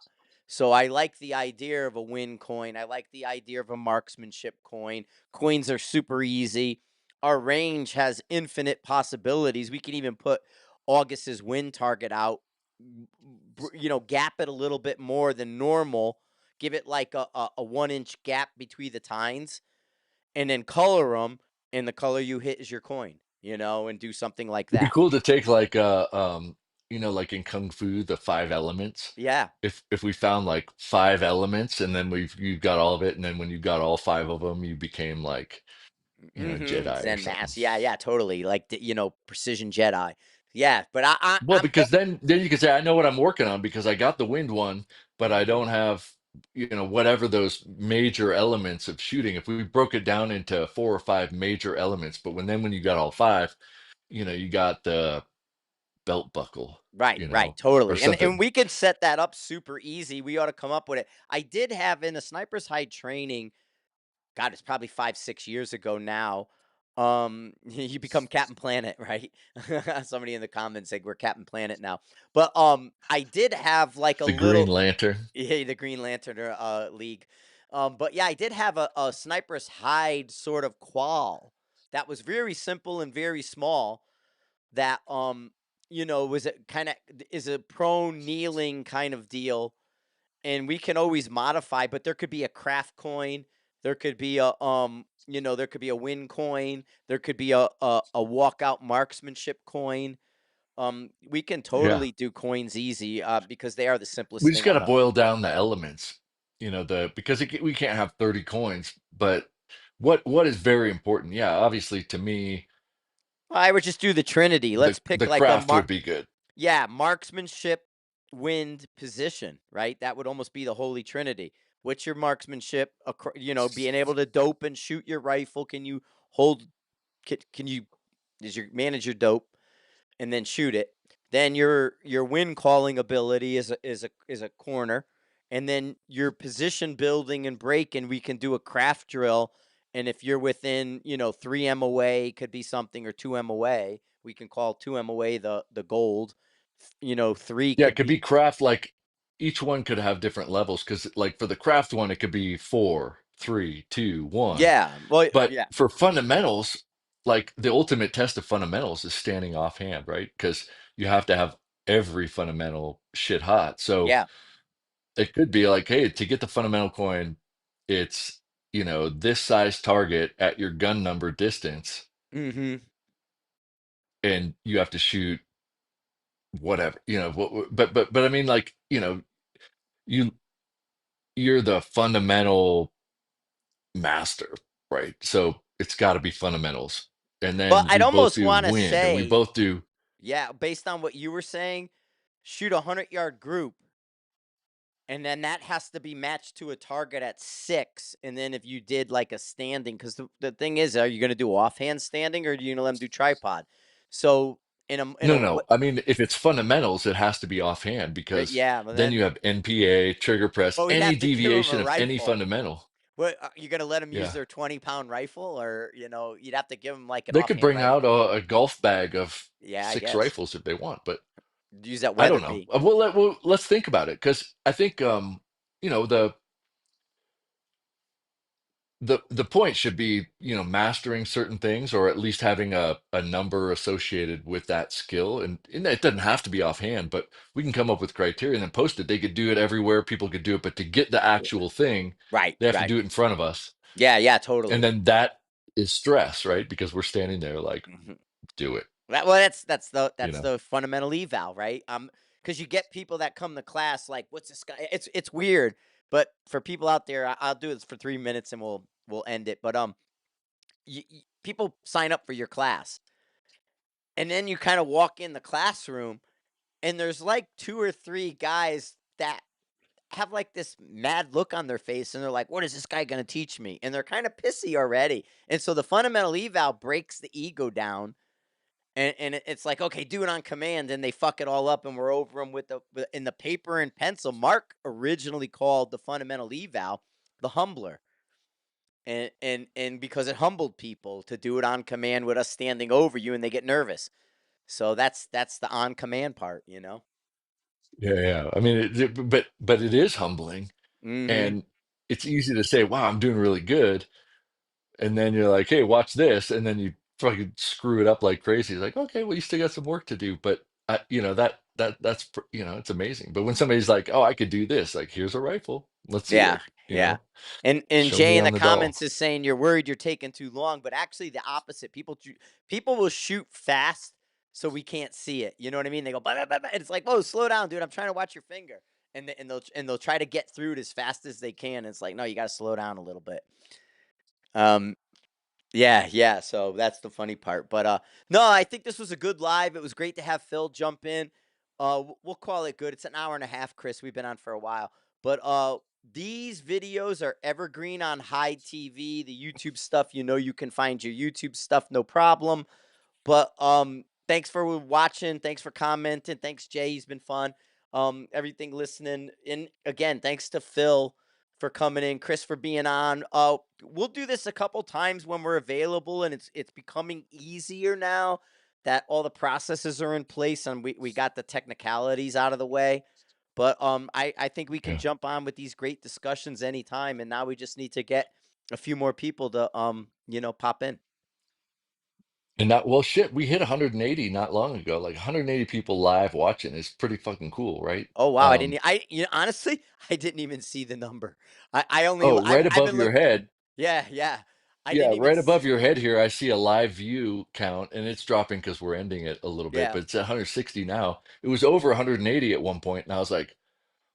So I like the idea of a win coin. I like the idea of a marksmanship coin. Coins are super easy. Our range has infinite possibilities. We can even put August's win target out, gap it a little bit more than normal, give it like a 1 inch gap between the tines, and then color them. And the color you hit is your coin, and do something like it'd be that. cool to take like like in Kung Fu, the 5 elements. Yeah. If we found like 5 elements and then you've got all of it, and then when you got all 5 of them, you became like, Jedi or Zen something. mass. Yeah, yeah, totally. Like precision Jedi. Yeah, but Well, because then you can say, I know what I'm working on because I got the wind one, but I don't have, whatever those major elements of shooting. If we broke it down into 4 or 5 major elements, but when you got all five, you got the belt buckle, right, or totally. And something. we could set that up super easy. We ought to come up with it. I did have in a sniper's hide training. God, it's probably 5, 6 years ago now. You become Captain Planet, right? Somebody in the comments said we're Captain Planet now. But I did have like a The Green little. Lantern. Yeah, the Green Lantern League. But yeah, I did have a sniper's hide sort of qual that was very simple and very small. that was it kind of is a prone kneeling kind of deal, and we can always modify, but there could be a craft coin, there could be a there could be a win coin, there could be a walkout marksmanship coin. We can Yeah. totally do coins easy because they are the We simplest just thing got on to the. boil down the elements, because we can't have 30 coins, but what is very important? Yeah, obviously to me, I would just do the Trinity. the Let's pick the like a craft would be good. yeah, marksmanship, wind, position, right? That would almost be the holy trinity. What's your marksmanship? Being able to dope and shoot your rifle. Can you hold? Can you? Is your manage your dope and then shoot it? Then your wind calling ability is a corner, and then your position building and breaking. We can do a craft drill, and if you're within 3 m away, could be something, or 2 m away. We can call 2 m away the gold. Three Yeah, it could could be be. craft, like each one could have different levels, because like for the craft one, it could be 4, 3, 2, 1. Yeah. Well, But yeah. for fundamentals, like the ultimate test of fundamentals is standing offhand, right? Because you have to have every fundamental shit hot. So Yeah. it could be like, hey, to get the fundamental coin, it's this size target at your gun number distance, Mm-hmm. and you have to shoot whatever, but I mean, like, you you're the fundamental master, right? So it's got to be fundamentals, and But then I'd we both almost do want to wind, and we say, both do. yeah, based on what you were saying, shoot a 100-yard group, and then that has to be matched to a target at 6. And then if you did like a standing, because the thing is, are you going to do offhand standing, or are you going to let them do tripod? So No, no, I mean, if it's fundamentals, it has to be offhand, because yeah, but then then you have NPA, trigger press, but we'd any have to give them a deviation of any rifle. fundamental. What, are you going to let them use Yeah. their 20-pound rifle, or you'd have to give them like an They could offhand bring out rifle? a golf bag of Yeah, I 6 guess rifles if they want, but use that I don't know. Weatherby. Let's think about it, because I think, you know, the the point should be, mastering certain things, or at least having a number associated with that skill. And it doesn't have to be offhand, but we can come up with criteria and then post it. They could do it everywhere, people could do it, but to get the actual thing, Right, they have to right. do it in front of us. Yeah, yeah, And totally. then that is stress, right? Because we're standing there like, Mhm. do it, Well, that's the you that's know? the fundamental eval, right? Because you get people that come to class like, "What's this guy?" It's weird, but for people out there, I'll do this for 3 minutes and we'll end it. But people sign up for your class, and then you kind of walk in the classroom, and there's like two or three guys that have like this mad look on their face, and they're like, "What is this guy going to teach me?" And they're kind of pissy already. And so the fundamental eval breaks the ego down, and it's like, okay, do it on command, and they fuck it all up, and we're over them in the paper and pencil. Mark originally called the fundamental eval the humbler, and because it humbled people to do it on command with us standing over you, and they get nervous. So that's the on command part. Yeah, yeah. I mean, but it is humbling, Mm-hmm. and it's easy to say, wow, I'm doing really good. And then you're like, hey, watch this. And then you fucking screw it up like crazy. It's like, okay, well, you still got some work to do. But it's amazing. But when somebody's like, oh, I could do this, like, here's a rifle. Let's see Yeah, it, yeah. And show me Jay in on the the doll. comments is saying you're worried you're taking too long, but actually the opposite. People will shoot fast so we can't see it. You know what I mean? They go blah, blah, blah, blah, and it's like, whoa, slow down, dude. I'm trying to watch your finger. And they'll try to get through it as fast as they can. And it's like, no, you got to slow down a little bit. Um, yeah, yeah. So that's the funny part. But no, I think this was a good live. It was great to have Phil jump in. We'll call it good. It's an hour and a half, Chris. We've been on for a while. But these videos are evergreen on Hide TV, the YouTube stuff. You can find your YouTube stuff, no problem. But thanks for watching. Thanks for commenting. Thanks, Jay. He's been fun. Everything listening. And again, thanks to Phil for coming in, Chris for being on. We'll do this a couple times when we're available, and it's becoming easier now that all the processes are in place and we got the technicalities out of the way. But I think we can Yeah. jump on with these great discussions anytime, and now we just need to get a few more people to pop in. And not, well, shit, we hit 180 not long ago. Like 180 people live watching is pretty fucking cool, right? Oh wow, I didn't. Honestly, I didn't even see the number. I only. Oh, right I've above been your looking. head. Yeah, yeah. I Yeah, didn't even. right above your head here, I see a live view count, and it's dropping because we're ending it a little bit, Yeah, but it's at 160 now. It was over 180 at one point, and I was like,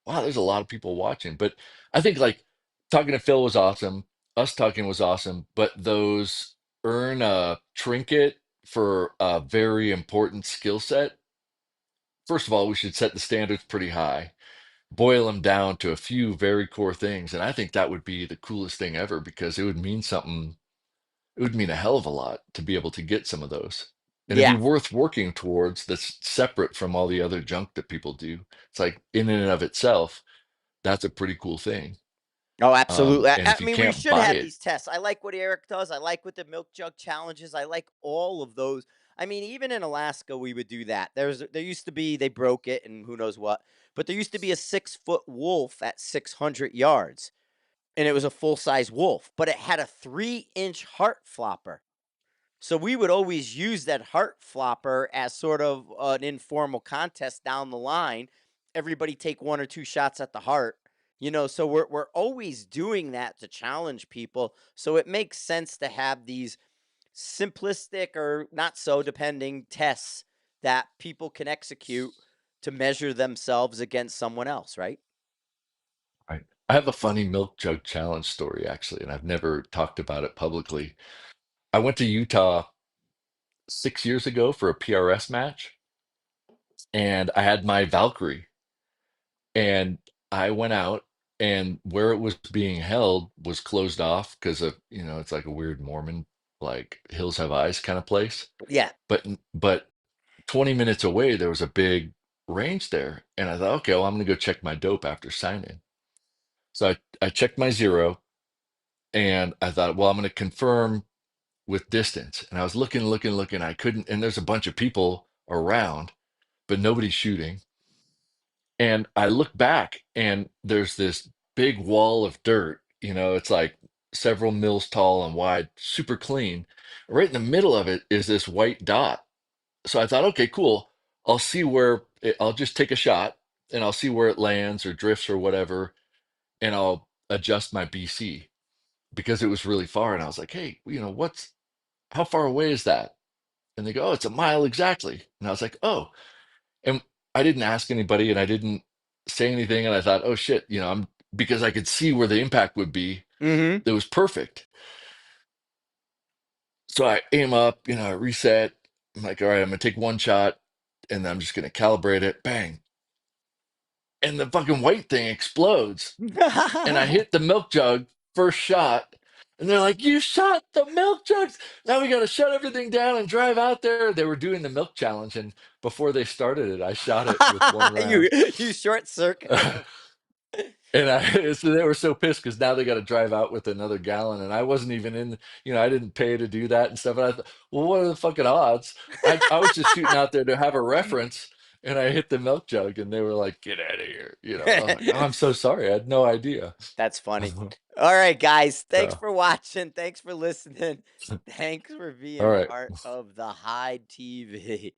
wow, there's a lot of people watching. But I think like talking to Phil was awesome. Us talking was awesome. But those earn a trinket for a very important skill set. First of all, we should set the standards pretty high, boil them down to a few very core things. And I think that would be the coolest thing ever because it would mean something. It would mean a hell of a lot to be able to get some of those. And it'd be yeah. worth working towards that's separate from all the other junk that people do. It's like in and of itself, that's a pretty cool thing. Oh, absolutely. And I if you mean, we can't should buy have it, these tests. I like what Eric does. I like what the milk jug challenges. I like all of those. I mean, even in Alaska, we would do that. There used to be, they broke it and who knows what, but there used to be a 6-foot wolf at 600 yards, and it was a full size wolf, but it had a 3-inch heart flopper. So we would always use that heart flopper as sort of an informal contest down the line. Everybody take 1 or 2 shots at the heart. So we're always doing that to challenge people. So it makes sense to have these simplistic or not so depending tests that people can execute to measure themselves against someone else, right? right? I have a funny milk jug challenge story actually, and I've never talked about it publicly. I went to Utah 6 years ago for a PRS match, and I had my Valkyrie, and I went out, and where it was being held was closed off because of, it's like a weird Mormon, like Hills Have Eyes kind of place. Yeah. But 20 minutes away, there was a big range there. And I thought, okay, well, I'm going to go check my dope after sign-in. So I checked my zero and I thought, well, I'm going to confirm with distance. And I was looking, looking, looking. I couldn't, and there's a bunch of people around, but nobody's shooting. And I look back and there's this big wall of dirt. It's like several mills tall and wide, super clean. Right in the middle of it is this white dot. So I thought, okay, cool. I'll just take a shot and I'll see where it lands or drifts or whatever, and I'll adjust my BC because it was really far. And I was like, hey, how far away is that? And they go, oh, it's a mile exactly. And I was like, oh, and I didn't ask anybody and I didn't say anything. And I thought, oh shit, because I could see where the impact would be. Mm-hmm. It was perfect. So I aim up, I reset. I'm like, all right, I'm gonna take one shot and then I'm just gonna calibrate it. Bang. And the fucking white thing explodes. And I hit the milk jug first shot. And they're like, you shot the milk jugs. Now we got to shut everything down and drive out there. They were doing the milk challenge. And before they started it, I shot it with one you round. you short circuited them. So they were so pissed because now they got to drive out with another gallon. And I wasn't even I didn't pay to do that and stuff. And I thought, well, what are the fucking odds? I was just shooting out there to have a reference. And I hit the milk jug and they were like, get out of here. I was like, oh, I'm so sorry. I had no idea. That's funny. All right, guys. Thanks So, for watching. Thanks for listening. Thanks for all being right. part of the Hide TV.